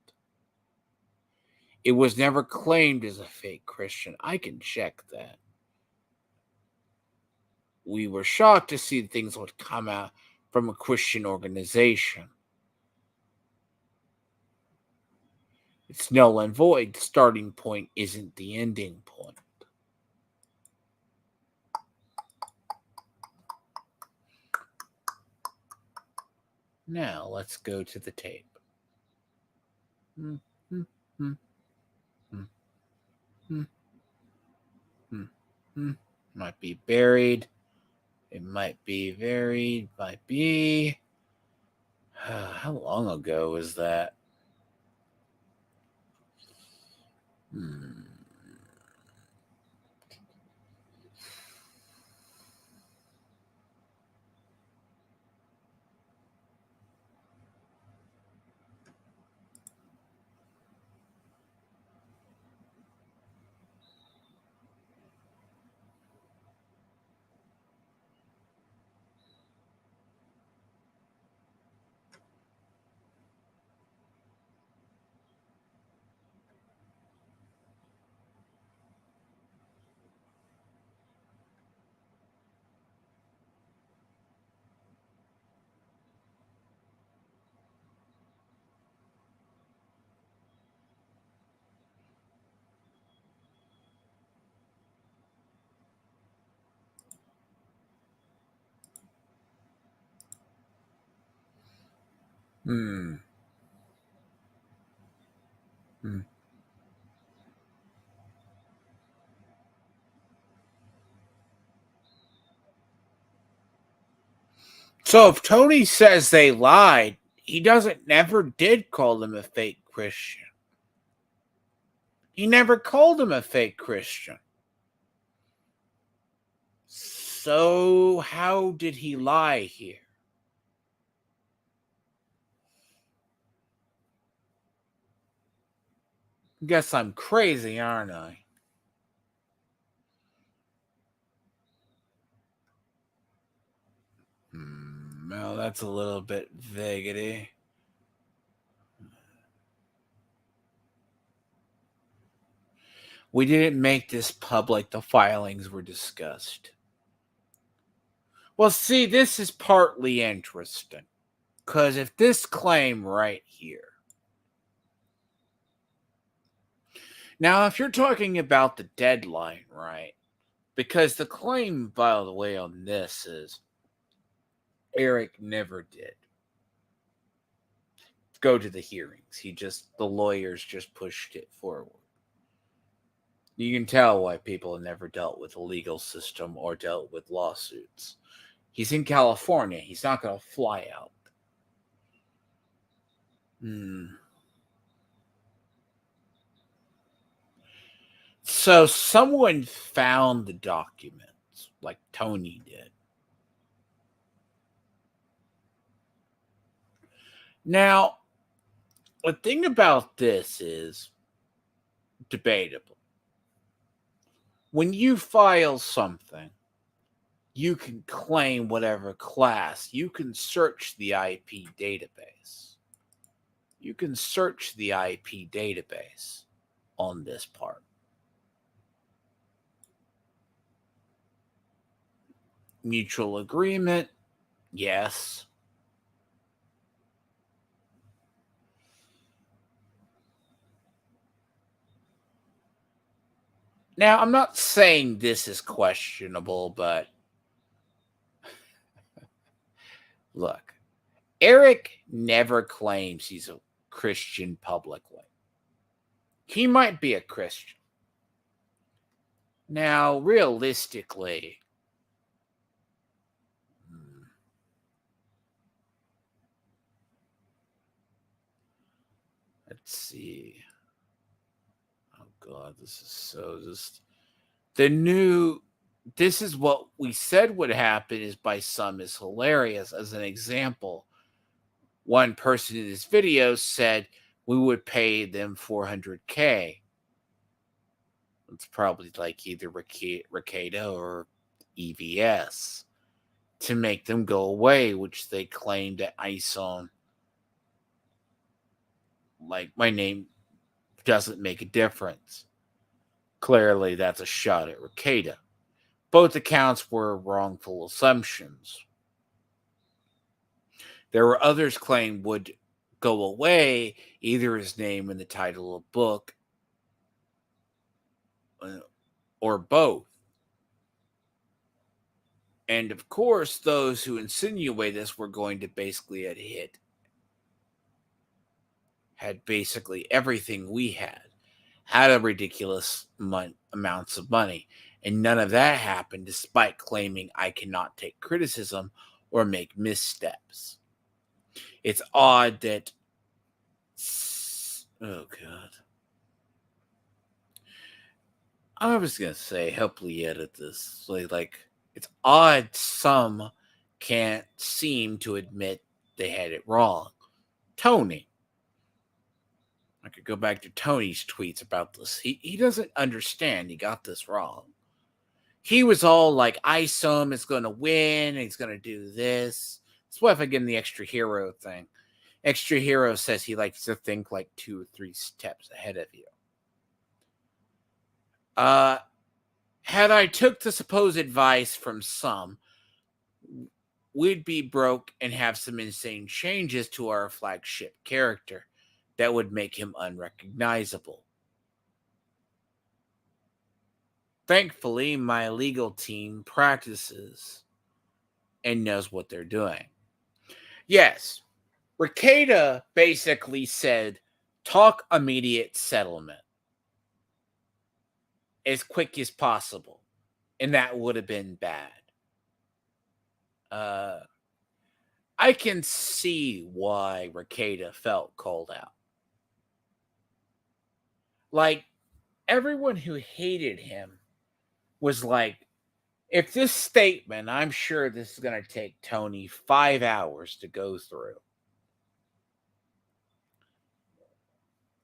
It was never claimed as a fake Christian. I can check that. We were shocked to see things would come out from a Christian organization. It's null and void. The starting point isn't the ending point. Now, let's go to the tape. Might be buried. It might be varied. Might be. How long ago was that? So if Tony says they lied, he never did call them a fake Christian. He never called them a fake Christian. So how did he lie here? Guess I'm crazy, aren't I? Well, that's a little bit vaguity. We didn't make this public. The filings were discussed. Well, see, this is partly interesting. Because if this claim right here, now, if you're talking about the deadline, right? Because the claim, by the way, on this is Eric never did go to the hearings. The lawyers just pushed it forward. You can tell why people have never dealt with the legal system or dealt with lawsuits. He's in California. He's not going to fly out. So someone found the documents, like Tony did. Now, the thing about this is debatable. When you file something, you can claim whatever class. You can search the IP database. You can search the IP database on this part. Mutual agreement, yes. Now, I'm not saying this is questionable, but look, Eric never claims he's a Christian publicly. He might be a Christian. Now, realistically, let's see. Oh, God, this is so just. This is what we said would happen is by some is hilarious. As an example, one person in this video said we would pay them $400K. It's probably like either Ricada or EVS to make them go away, which they claimed at ISON. Like, my name doesn't make a difference. Clearly, that's a shot at Ricada. Both accounts were wrongful assumptions. There were others claimed would go away, either his name in the title of book or both. And of course, those who insinuate this were going to basically had basically everything we had a ridiculous amounts of money. And none of that happened despite claiming I cannot take criticism or make missteps. It's odd that, oh God. I was going to say, hopefully edit this. Like, it's odd some can't seem to admit they had it wrong. Tony. I could go back to Tony's tweets about this. He doesn't understand he got this wrong. He was all like, ISOM is going to win, and he's going to do this. That's why if I get in the extra hero thing. Extra hero says he likes to think like 2 or 3 steps ahead of you. Had I took the supposed advice from some, we'd be broke and have some insane changes to our flagship character that would make him unrecognizable. Thankfully, my legal team practices and knows what they're doing. Yes, Ricada basically said, talk immediate settlement as quick as possible, and that would have been bad. I can see why Ricada felt called out. Like, everyone who hated him was like, if this statement, I'm sure this is going to take Tony 5 hours to go through.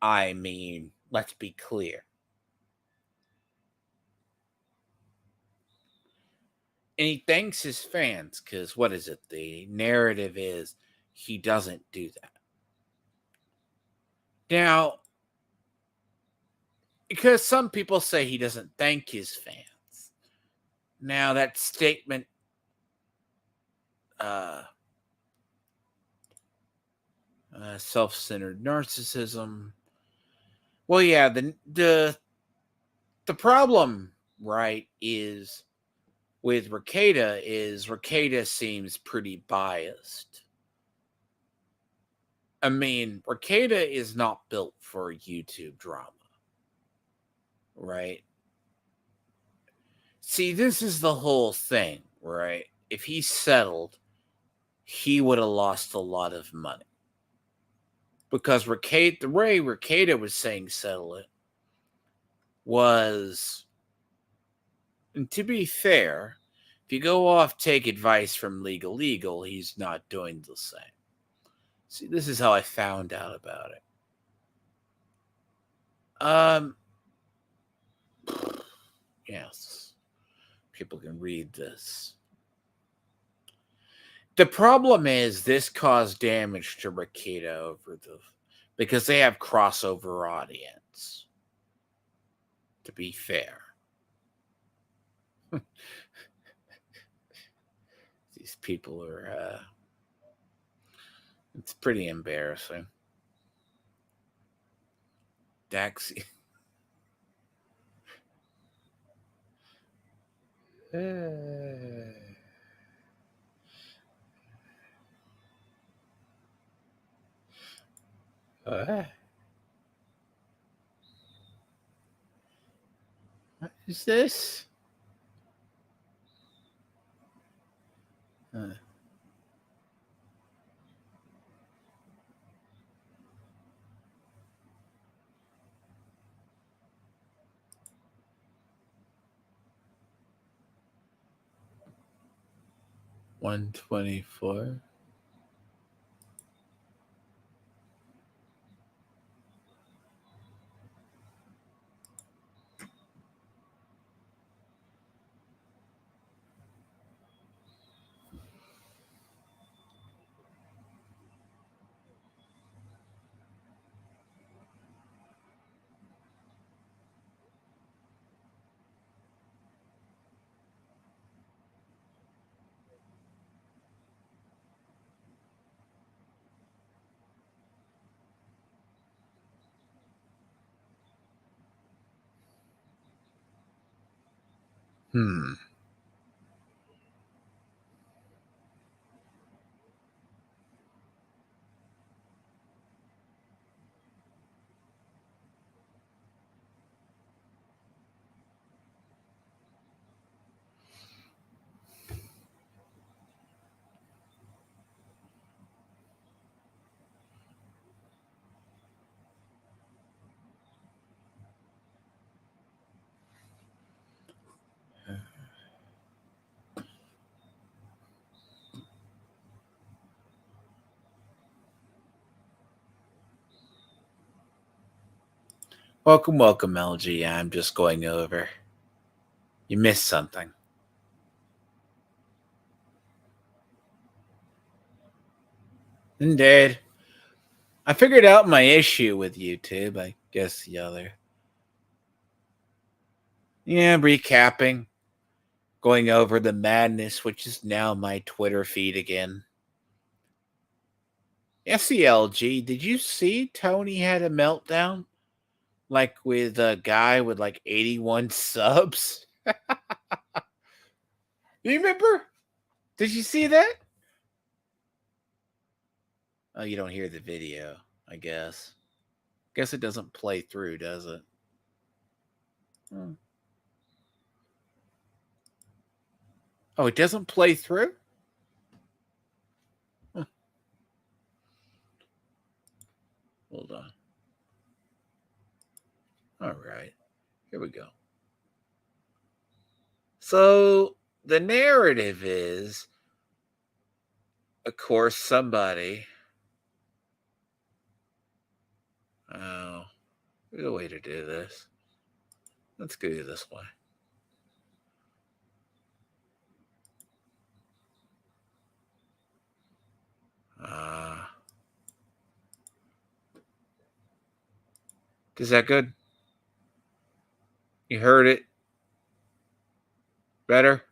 I mean, let's be clear. And he thanks his fans because what is it? The narrative is he doesn't do that. Now, because some people say he doesn't thank his fans. Now, that statement self-centered narcissism. Well, yeah, the problem, right, is with Ricada seems pretty biased. I mean, Ricada is not built for a YouTube drama, right? See, this is the whole thing, right? If he settled, he would have lost a lot of money. Because the way Ricada was saying settle it was, and to be fair, if you go off, take advice from Legal, he's not doing the same. See, this is how I found out about it. Yes, people can read this. The problem is this caused damage to Ricada because they have crossover audience. To be fair, these people are. It's pretty embarrassing. Daxi. What is this? 124. Welcome, LG. I'm just going over. You missed something. Indeed. I figured out my issue with YouTube. I guess the other. Yeah, recapping. Going over the madness, which is now my Twitter feed again. SELG, did you see Tony had a meltdown? Like with a guy with like 81 subs? You remember? Did you see that? Oh, you don't hear the video, I guess. Guess it doesn't play through, does it? Oh, it doesn't play through? Huh. Hold on. All right. Here we go. So the narrative is, of course, somebody. Oh, there's a way to do this. Let's go this way. Is that good? You heard it? Better?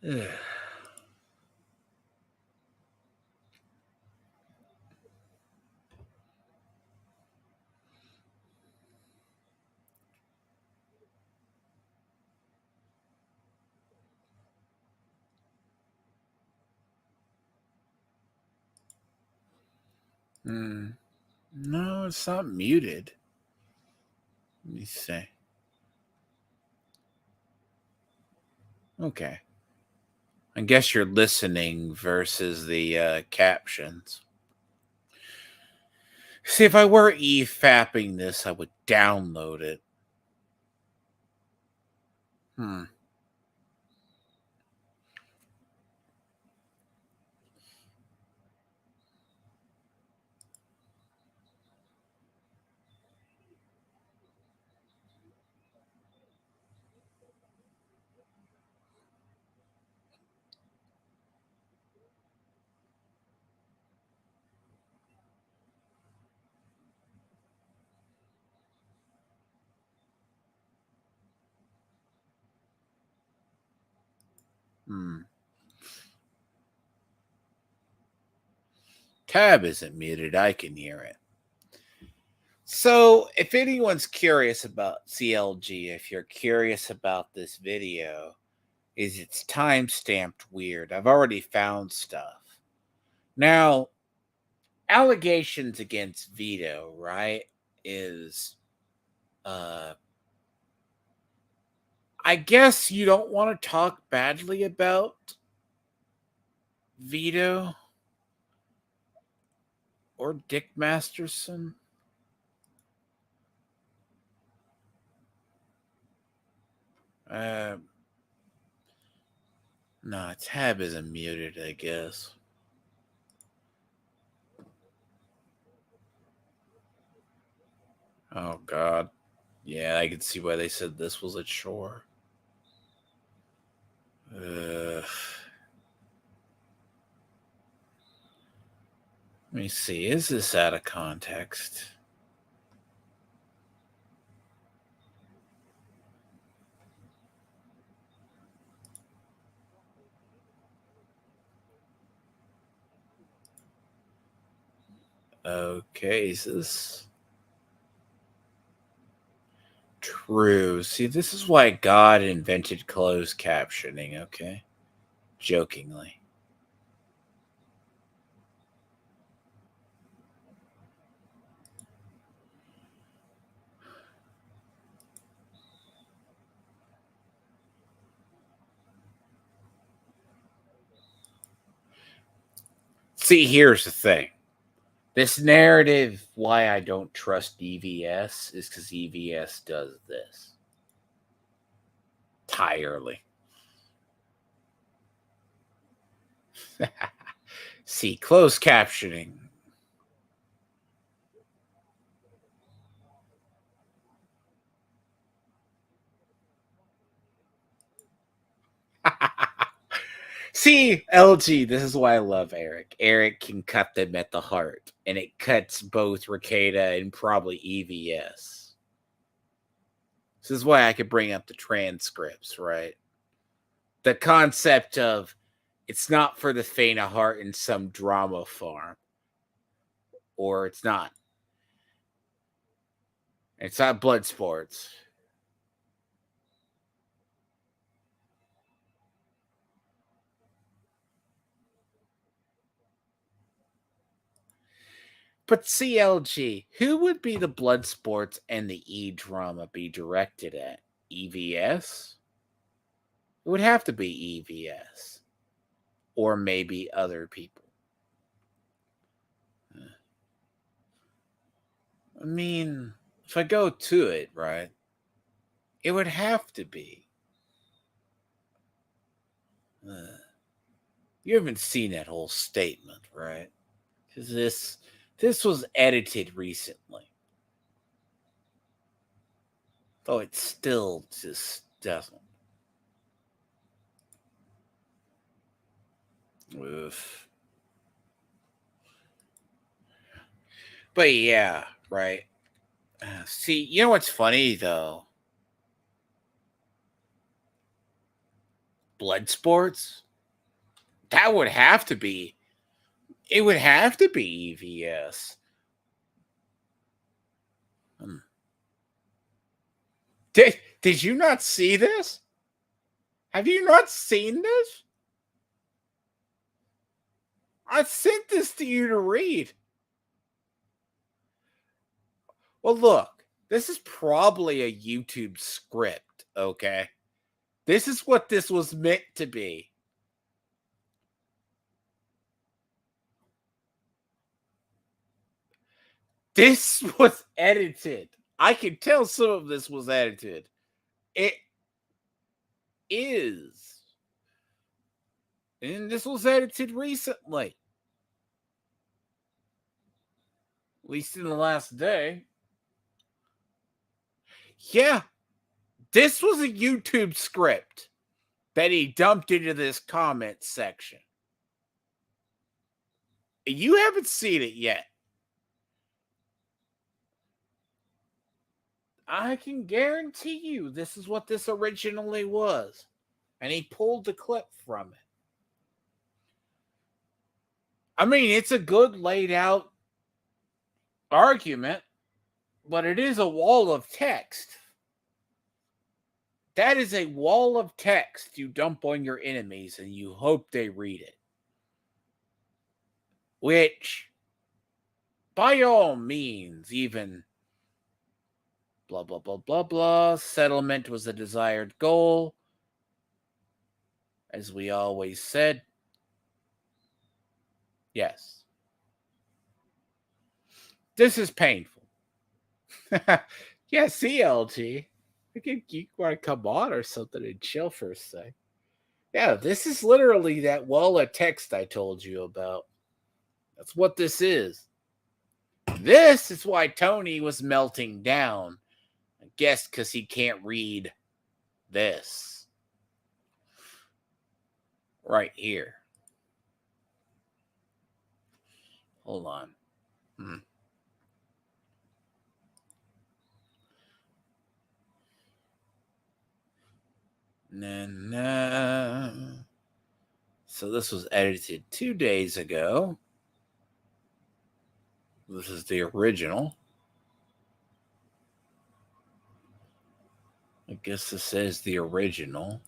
Ugh. No, it's not muted. Let me see. Okay. I guess you're listening versus the captions. See, if I were e-fapping this, I would download it. Hmm. Hmm. Tab isn't muted. I can hear it. So, if anyone's curious about CLG, if you're curious about this video, is it's time stamped weird. I've already found stuff. Now, allegations against Vito, right, is I guess you don't want to talk badly about Vito or Dick Masterson. Uh, no, tab isn't muted, I guess. Oh, God. Yeah, I can see why they said this was a chore. Let me see. Is this out of context? Okay, is this true? See, this is why God invented closed captioning, okay? Jokingly. See, here's the thing. This narrative, why I don't trust EVS, is because EVS does this. Entirely. See, closed captioning. See, LG, this is why I love Eric. Eric can cut them at the heart, and it cuts both Ricada and probably EVS. This is why I could bring up the transcripts, right? The concept of it's not for the faint of heart in some drama farm, or it's not. It's not blood sports. But CLG, who would be the blood sports and the E drama be directed at? EVS? It would have to be EVS. Or maybe other people. I mean, if I go to it, right, it would have to be. You haven't seen that whole statement, right? Because this was edited recently. Though it still just doesn't. Oof. But yeah, right. See, you know what's funny though? Blood sports? That would have to be. It would have to be EVS. Hmm. Did you not see this? Have you not seen this? I sent this to you to read. Well, look, this is probably a YouTube script, okay? This is what this was meant to be. This was edited. I can tell some of this was edited. It is. And this was edited recently. At least in the last day. Yeah. This was a YouTube script that he dumped into this comment section. You haven't seen it yet. I can guarantee you this is what this originally was. And he pulled the clip from it. I mean, it's a good laid out argument, but it is a wall of text. That is a wall of text you dump on your enemies and you hope they read it. Which, by all means, even blah, blah, blah, blah, blah, settlement was a desired goal. As we always said, yes. This is painful. Yeah, CLG. I think you want to come on or something and chill for a sec. Yeah, this is literally that wall of text I told you about. That's what this is. This is why Tony was melting down. I guess because he can't read this. Right here. Hold on. Nah. So this was edited 2 days ago. This is the original. I guess this is the original.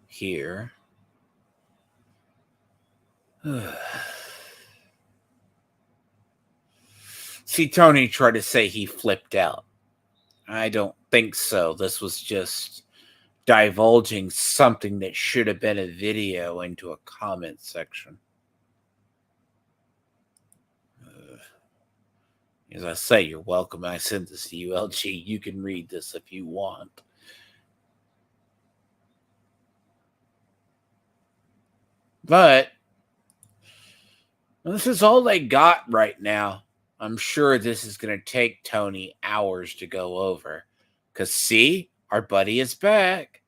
Here. See, Tony tried to say he flipped out. I don't think so. This was just divulging something that should have been a video into a comment section. As I say, you're welcome. I sent this to you, LG. You can read this if you want. But this is all they got right now. I'm sure this is going to take Tony hours to go over. Because, see, our buddy is back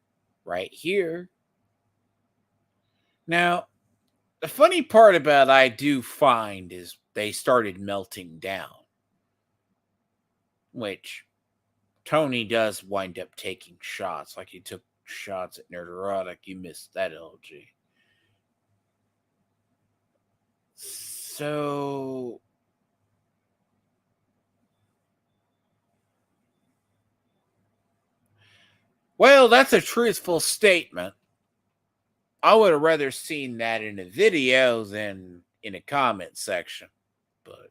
right here. Now, the funny part about I do find is they started melting down. Which Tony does wind up taking shots. Like he took shots at Nerderotic. You missed that, LG. So... well, that's a truthful statement. I would have rather seen that in a video than in a comment section. But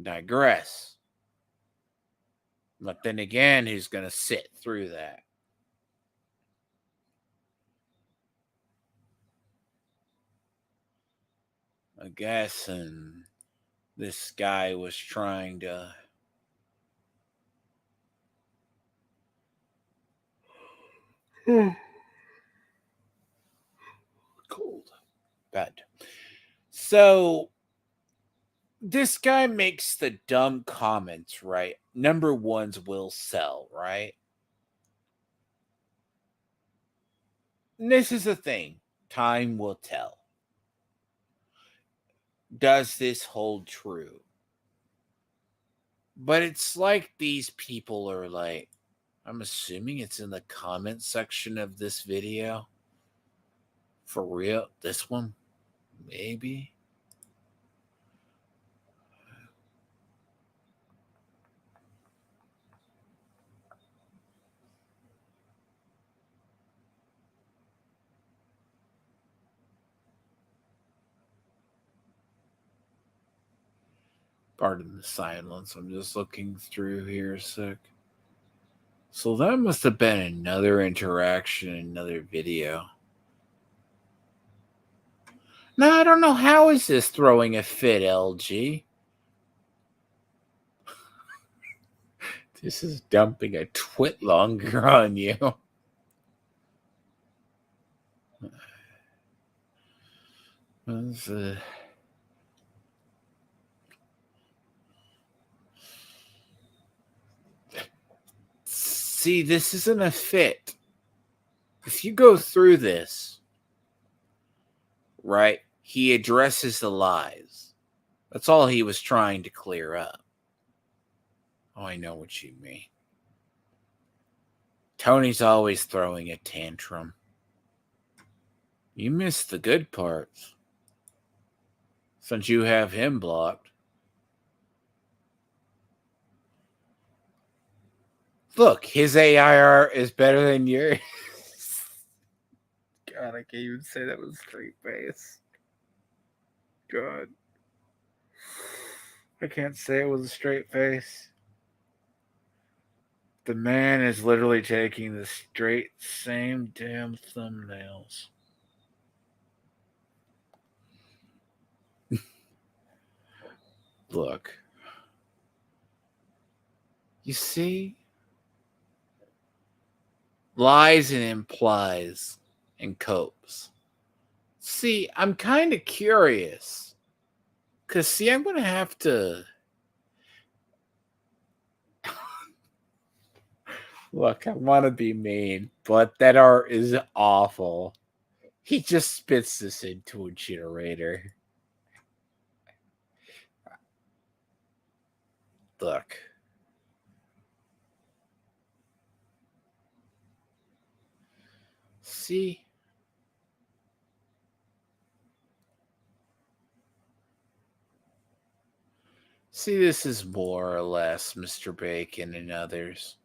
digress. But then again, who's going to sit through that? I guess, and this guy was trying to... cold. Bad. So, this guy makes the dumb comments, right? Number ones will sell, right? And this is the thing. Time will tell. Does this hold true? But it's like these people are like, I'm assuming it's in the comment section of this video. For real? This one? Maybe? Pardon the silence. I'm just looking through here a sec. So that must have been another interaction, another video. No, I don't know. How is this throwing a fit, LG? This is dumping a twit longer on you. See, this isn't a fit. If you go through this, right, he addresses the lies. That's all he was trying to clear up. Oh, I know what you mean. Tony's always throwing a tantrum. You missed the good parts. Since you have him blocked. Look, his AIR is better than yours. God, I can't even say that with a straight face. God. I can't say it with a straight face. The man is literally taking the straight same damn thumbnails. Look. You see? Lies and implies and copes. See, I'm kind of curious. Because, see, I'm going to have to... Look, I want to be mean, but that art is awful. He just spits this into a generator. Look. See? See, this is more or less Mr. Bacon and others.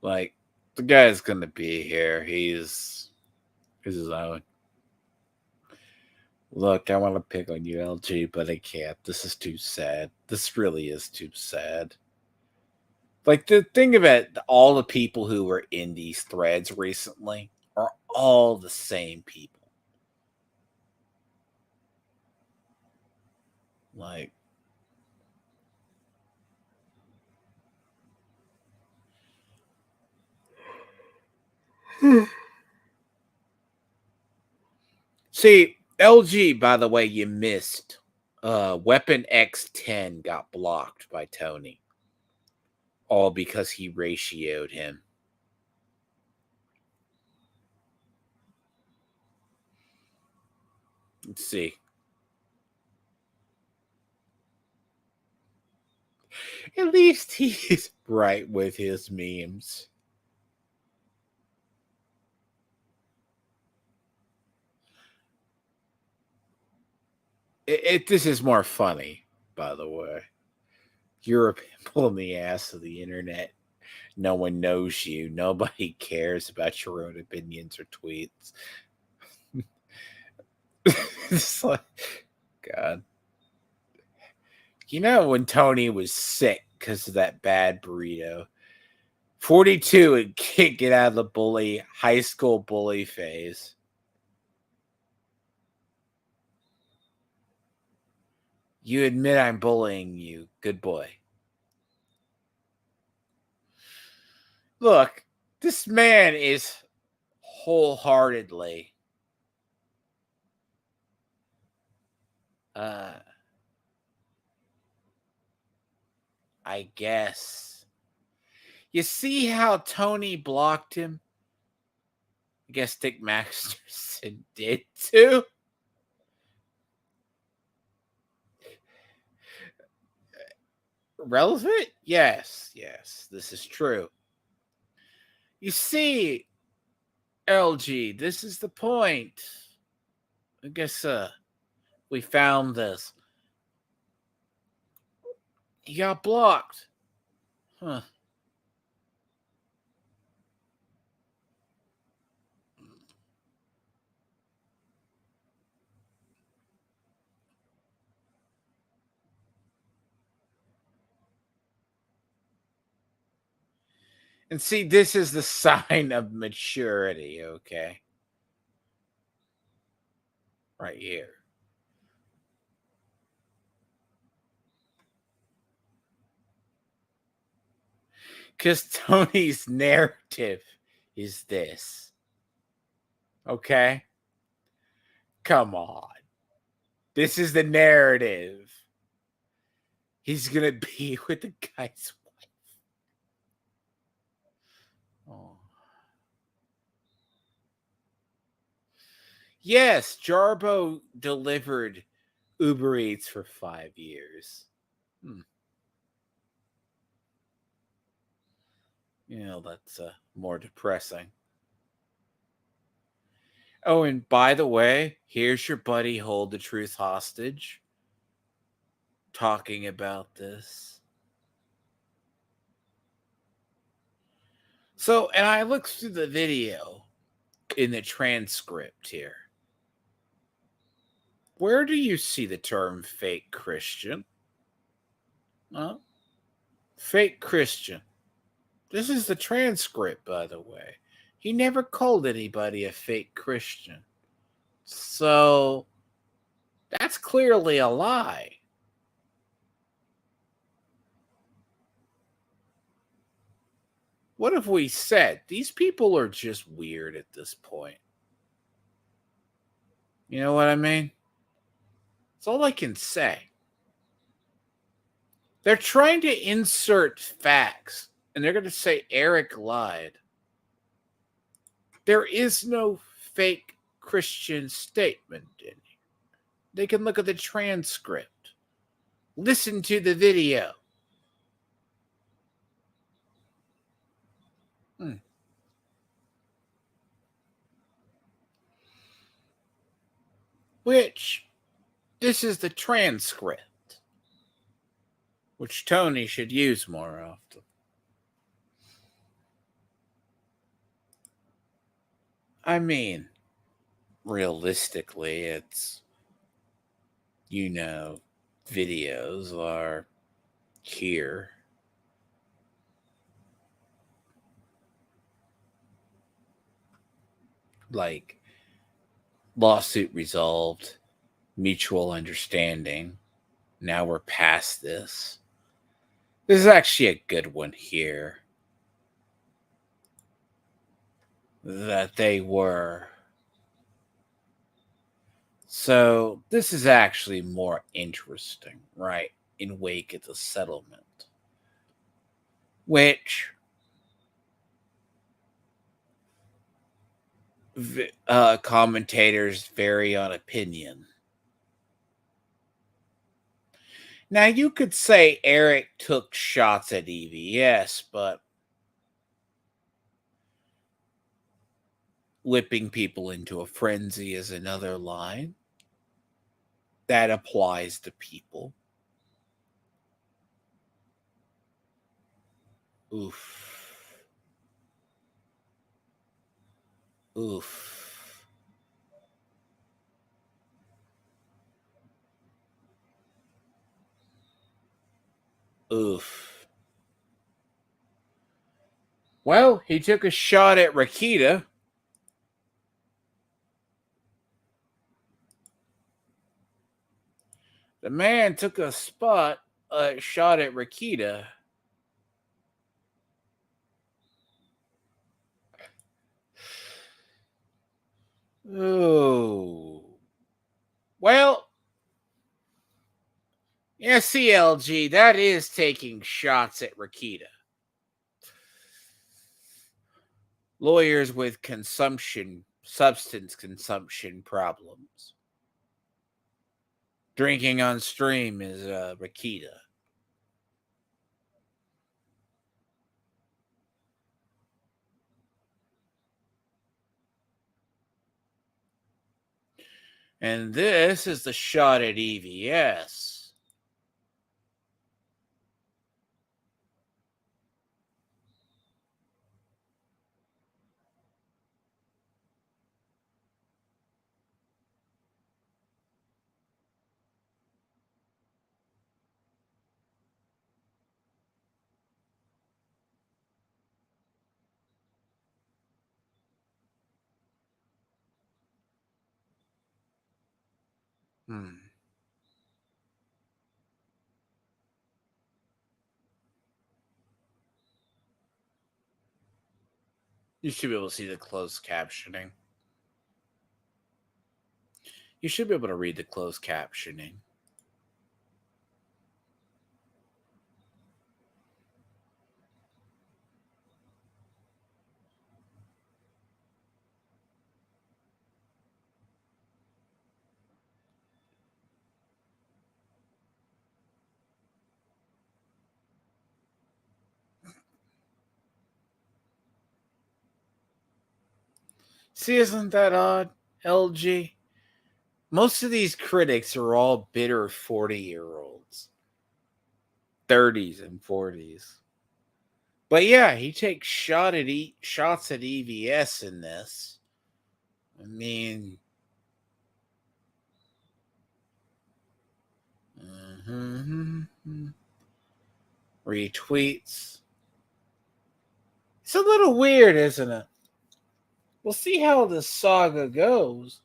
Like, the guy's going to be here. He's his own. Look, I want to pick on you, LG, but I can't. This is too sad. This really is too sad. Like, the thing about all the people who were in these threads recently are all the same people. Like, see, LG, by the way, you missed. Weapon X10 got blocked by Tony. All because he ratioed him. Let's see. At least he's right with his memes. This is more funny, by the way. You're a pimple in the ass of the internet. No one knows you. Nobody cares about your own opinions or tweets. It's like, God. You know when Tony was sick because of that bad burrito? 42 and can't get out of the high school bully phase. You admit I'm bullying you. Good boy. Look, this man is wholeheartedly I guess. You see how Tony blocked him? I guess Dick Masterson did too. Relevant? Yes, this is true. You see, LG, this is the point. I guess we found this. He got blocked. Huh. And see, this is the sign of maturity, okay? Right here. Because Tony's narrative is this. Okay? Come on. This is the narrative. He's going to be with the guy's wife. Oh. Yes, Jarbo delivered Uber Eats for 5 years. That's more depressing. Oh, and by the way, here's your buddy Hold the Truth hostage talking about this. So, and I looked through the video in the transcript here. Where do you see the term fake Christian? Huh? Fake Christian. This is the transcript, by the way. He never called anybody a fake Christian. So, that's clearly a lie. What have we said? These people are just weird at this point. You know what I mean? That's all I can say. They're trying to insert facts, and they're going to say Eric lied. There is no fake Christian statement in here. They can look at the transcript, listen to the video. Which, this is the transcript, which Tony should use more often. I mean, realistically, it's, videos are here. Like, lawsuit resolved, mutual understanding. Now we're past this. This is actually a good one here. That they were. So this is actually more interesting, right? In wake of the settlement, which commentators vary on opinion. Now you could say Eric took shots at Evie, yes, but whipping people into a frenzy is another line. That applies to people. Oof. Oof. Oof. Well, he took a shot at Rakita. The man took a shot at Rakita. Oh. Well, yeah, CLG, that is taking shots at Rakita. Lawyers with substance consumption problems. Drinking on stream is Rakita. And this is the shot at EVS. You should be able to see the closed captioning. You should be able to read the closed captioning. See, isn't that odd, LG? Most of these critics are all bitter 40-year-olds, 30s and 40s. But yeah, he takes shots at EVS in this. I mean, retweets. It's a little weird, isn't it? We'll see how this saga goes.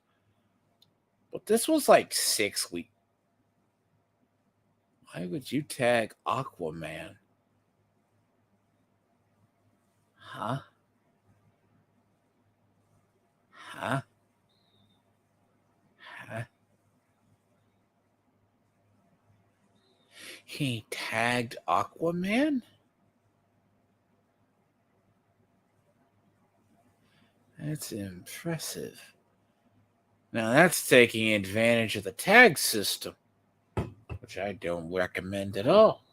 But this was like 6 weeks. Why would you tag Aquaman? Huh? Huh? Huh? He tagged Aquaman? That's impressive. Now that's taking advantage of the tag system, which I don't recommend at all.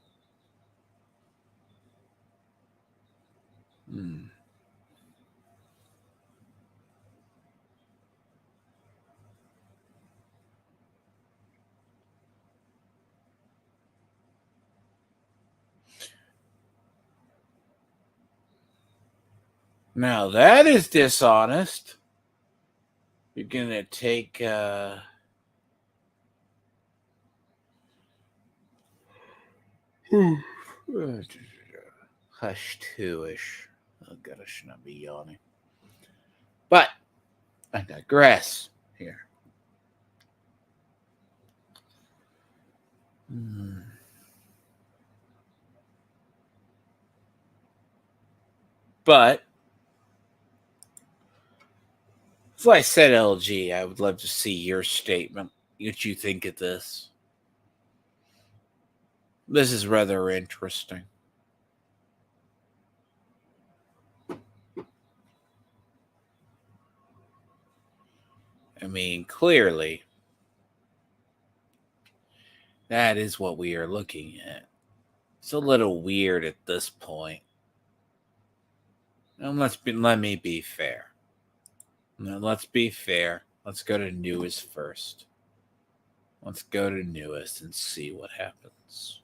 Now that is dishonest. You're gonna take hush two-ish. Oh god, I should not be yawning. But I digress here. But as I said, LG, I would love to see your statement. What you think of this? This is rather interesting. I mean, clearly, that is what we are looking at. It's a little weird at this point. And let me be fair. Now, let's be fair. Let's go to newest first. Let's go to newest and see what happens.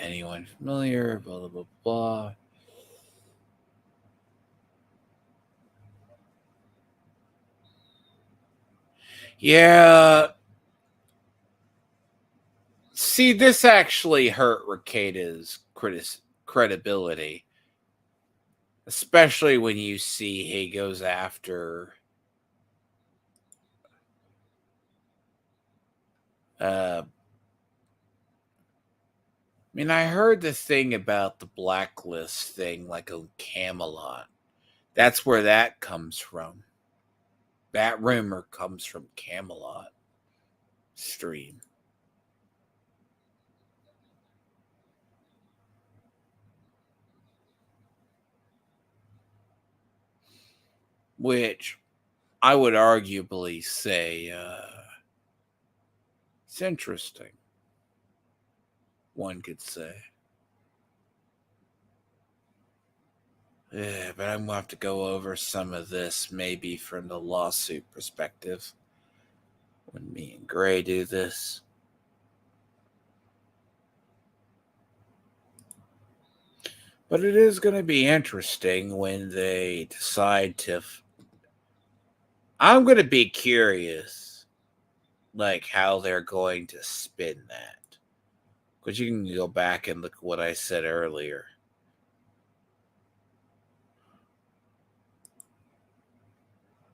Anyone familiar? Blah, blah, blah, blah. Yeah. See, this actually hurt Rekida's credibility. Especially when you see he goes after I mean, I heard the thing about the blacklist thing, like on Camelot. That's where that comes from. That rumor comes from Camelot stream. Which I would arguably say it's interesting. one could say. Yeah, but I'm going to have to go over some of this maybe from the lawsuit perspective when me and Gray do this. But it is going to be interesting when they decide to. I'm going to be curious, like, how they're going to spin that. Because you can go back and look at what I said earlier.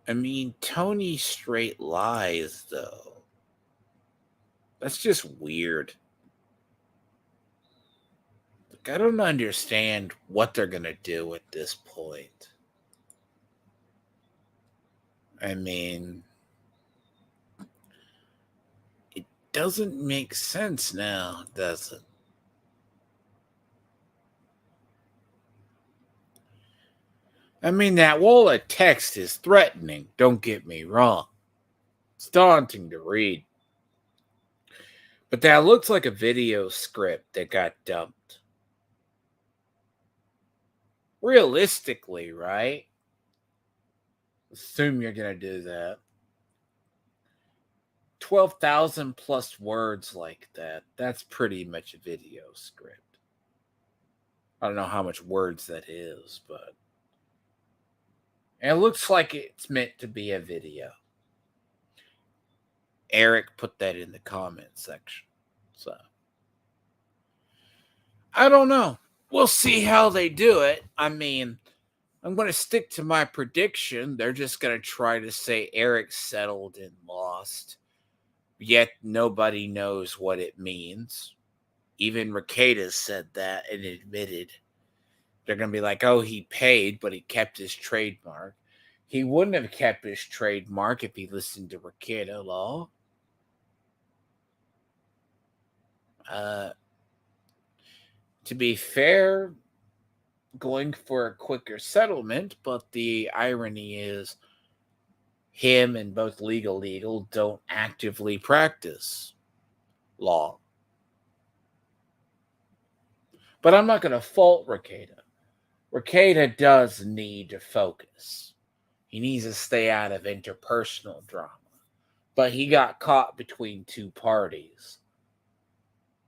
I mean, Tony straight lies, though. That's just weird. Like, I don't understand what they're going to do at this point. I mean, it doesn't make sense now, does it? I mean, that wall of text is threatening, don't get me wrong. It's daunting to read. But that looks like a video script that got dumped. Realistically, right? Assume you're going to do that. 12,000 plus words like that. That's pretty much a video script. I don't know how much words that is, but it looks like it's meant to be a video. Eric put that in the comment section. So I don't know. We'll see how they do it. I mean, I'm going to stick to my prediction. They're just going to try to say Eric settled and lost. Yet nobody knows what it means. Even Rekieta said that and admitted. They're going to be like, oh, he paid, but he kept his trademark. He wouldn't have kept his trademark if he listened to Rekieta law. To be fair, going for a quicker settlement, but the irony is him and both legal don't actively practice law. But I'm not going to fault Rekieta. Rekieta does need to focus. He needs to stay out of interpersonal drama. But he got caught between two parties.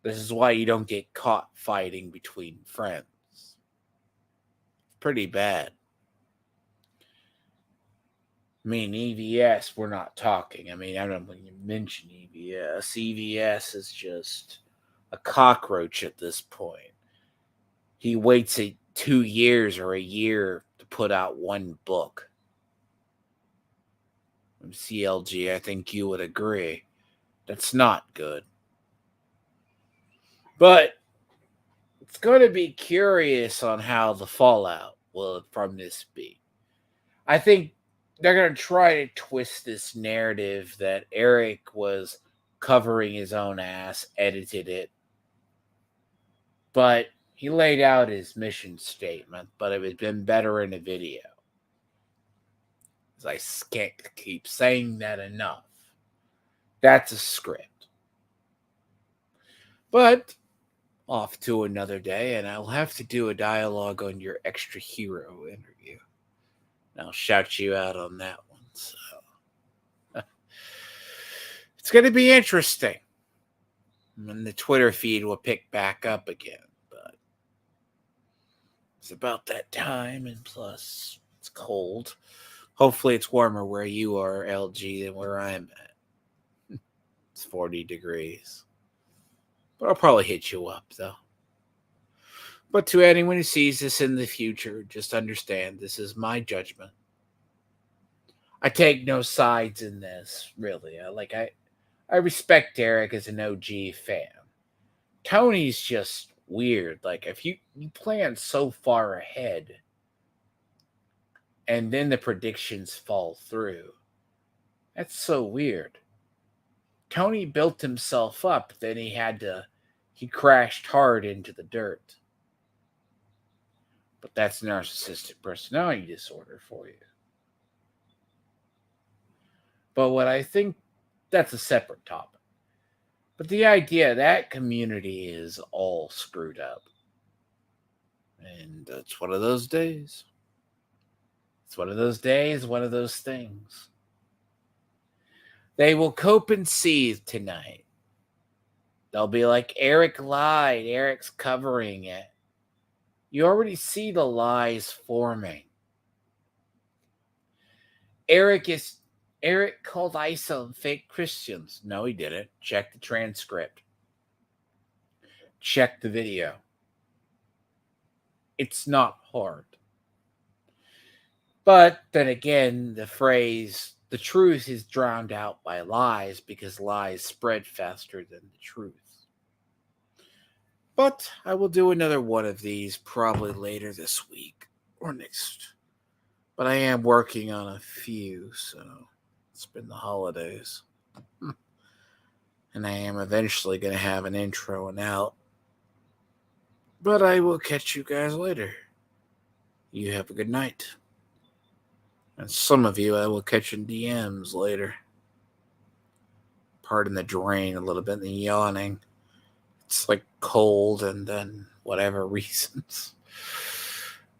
This is why you don't get caught fighting between friends. Pretty bad. I mean, EVS, we're not talking. I mean, I don't know when you mention EVS. EVS is just a cockroach at this point. He waits 2 years or a year to put out one book. CLG, I think you would agree. That's not good. But it's going to be curious on how the fallout will from this be. I think they're going to try to twist this narrative that Eric was covering his own ass, edited it. But he laid out his mission statement, but it would have been better in a video. I can't keep saying that enough. That's a script. But off to another day, and I'll have to do a dialogue on your extra hero interview. And I'll shout you out on that one. So it's going to be interesting. And the Twitter feed will pick back up again. But it's about that time, and plus it's cold. Hopefully it's warmer where you are, LG, than where I'm at. It's 40 degrees. But I'll probably hit you up, though. But to anyone who sees this in the future, just understand this is my judgment. I take no sides in this, really. I respect Eric as an OG fan. Tony's just weird. Like, if you plan so far ahead and then the predictions fall through, that's so weird. Tony built himself up, then he crashed hard into the dirt. But that's narcissistic personality disorder for you. But what I think, that's a separate topic. But the idea that community is all screwed up. And it's one of those days. It's one of those days, one of those things. They will cope and seethe tonight. They'll be like, Eric lied. Eric's covering it. You already see the lies forming. Eric called ISIL fake Christians. No, he didn't. Check the transcript. Check the video. It's not hard. But then again, the phrase, the truth is drowned out by lies because lies spread faster than the truth. But I will do another one of these probably later this week or next. But I am working on a few, so it's been the holidays. And I am eventually going to have an intro and out. But I will catch you guys later. You have a good night. And some of you I will catch in DMs later. Pardon the drain a little bit and the yawning. It's like cold and then whatever reasons.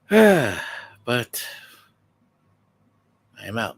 But I am out.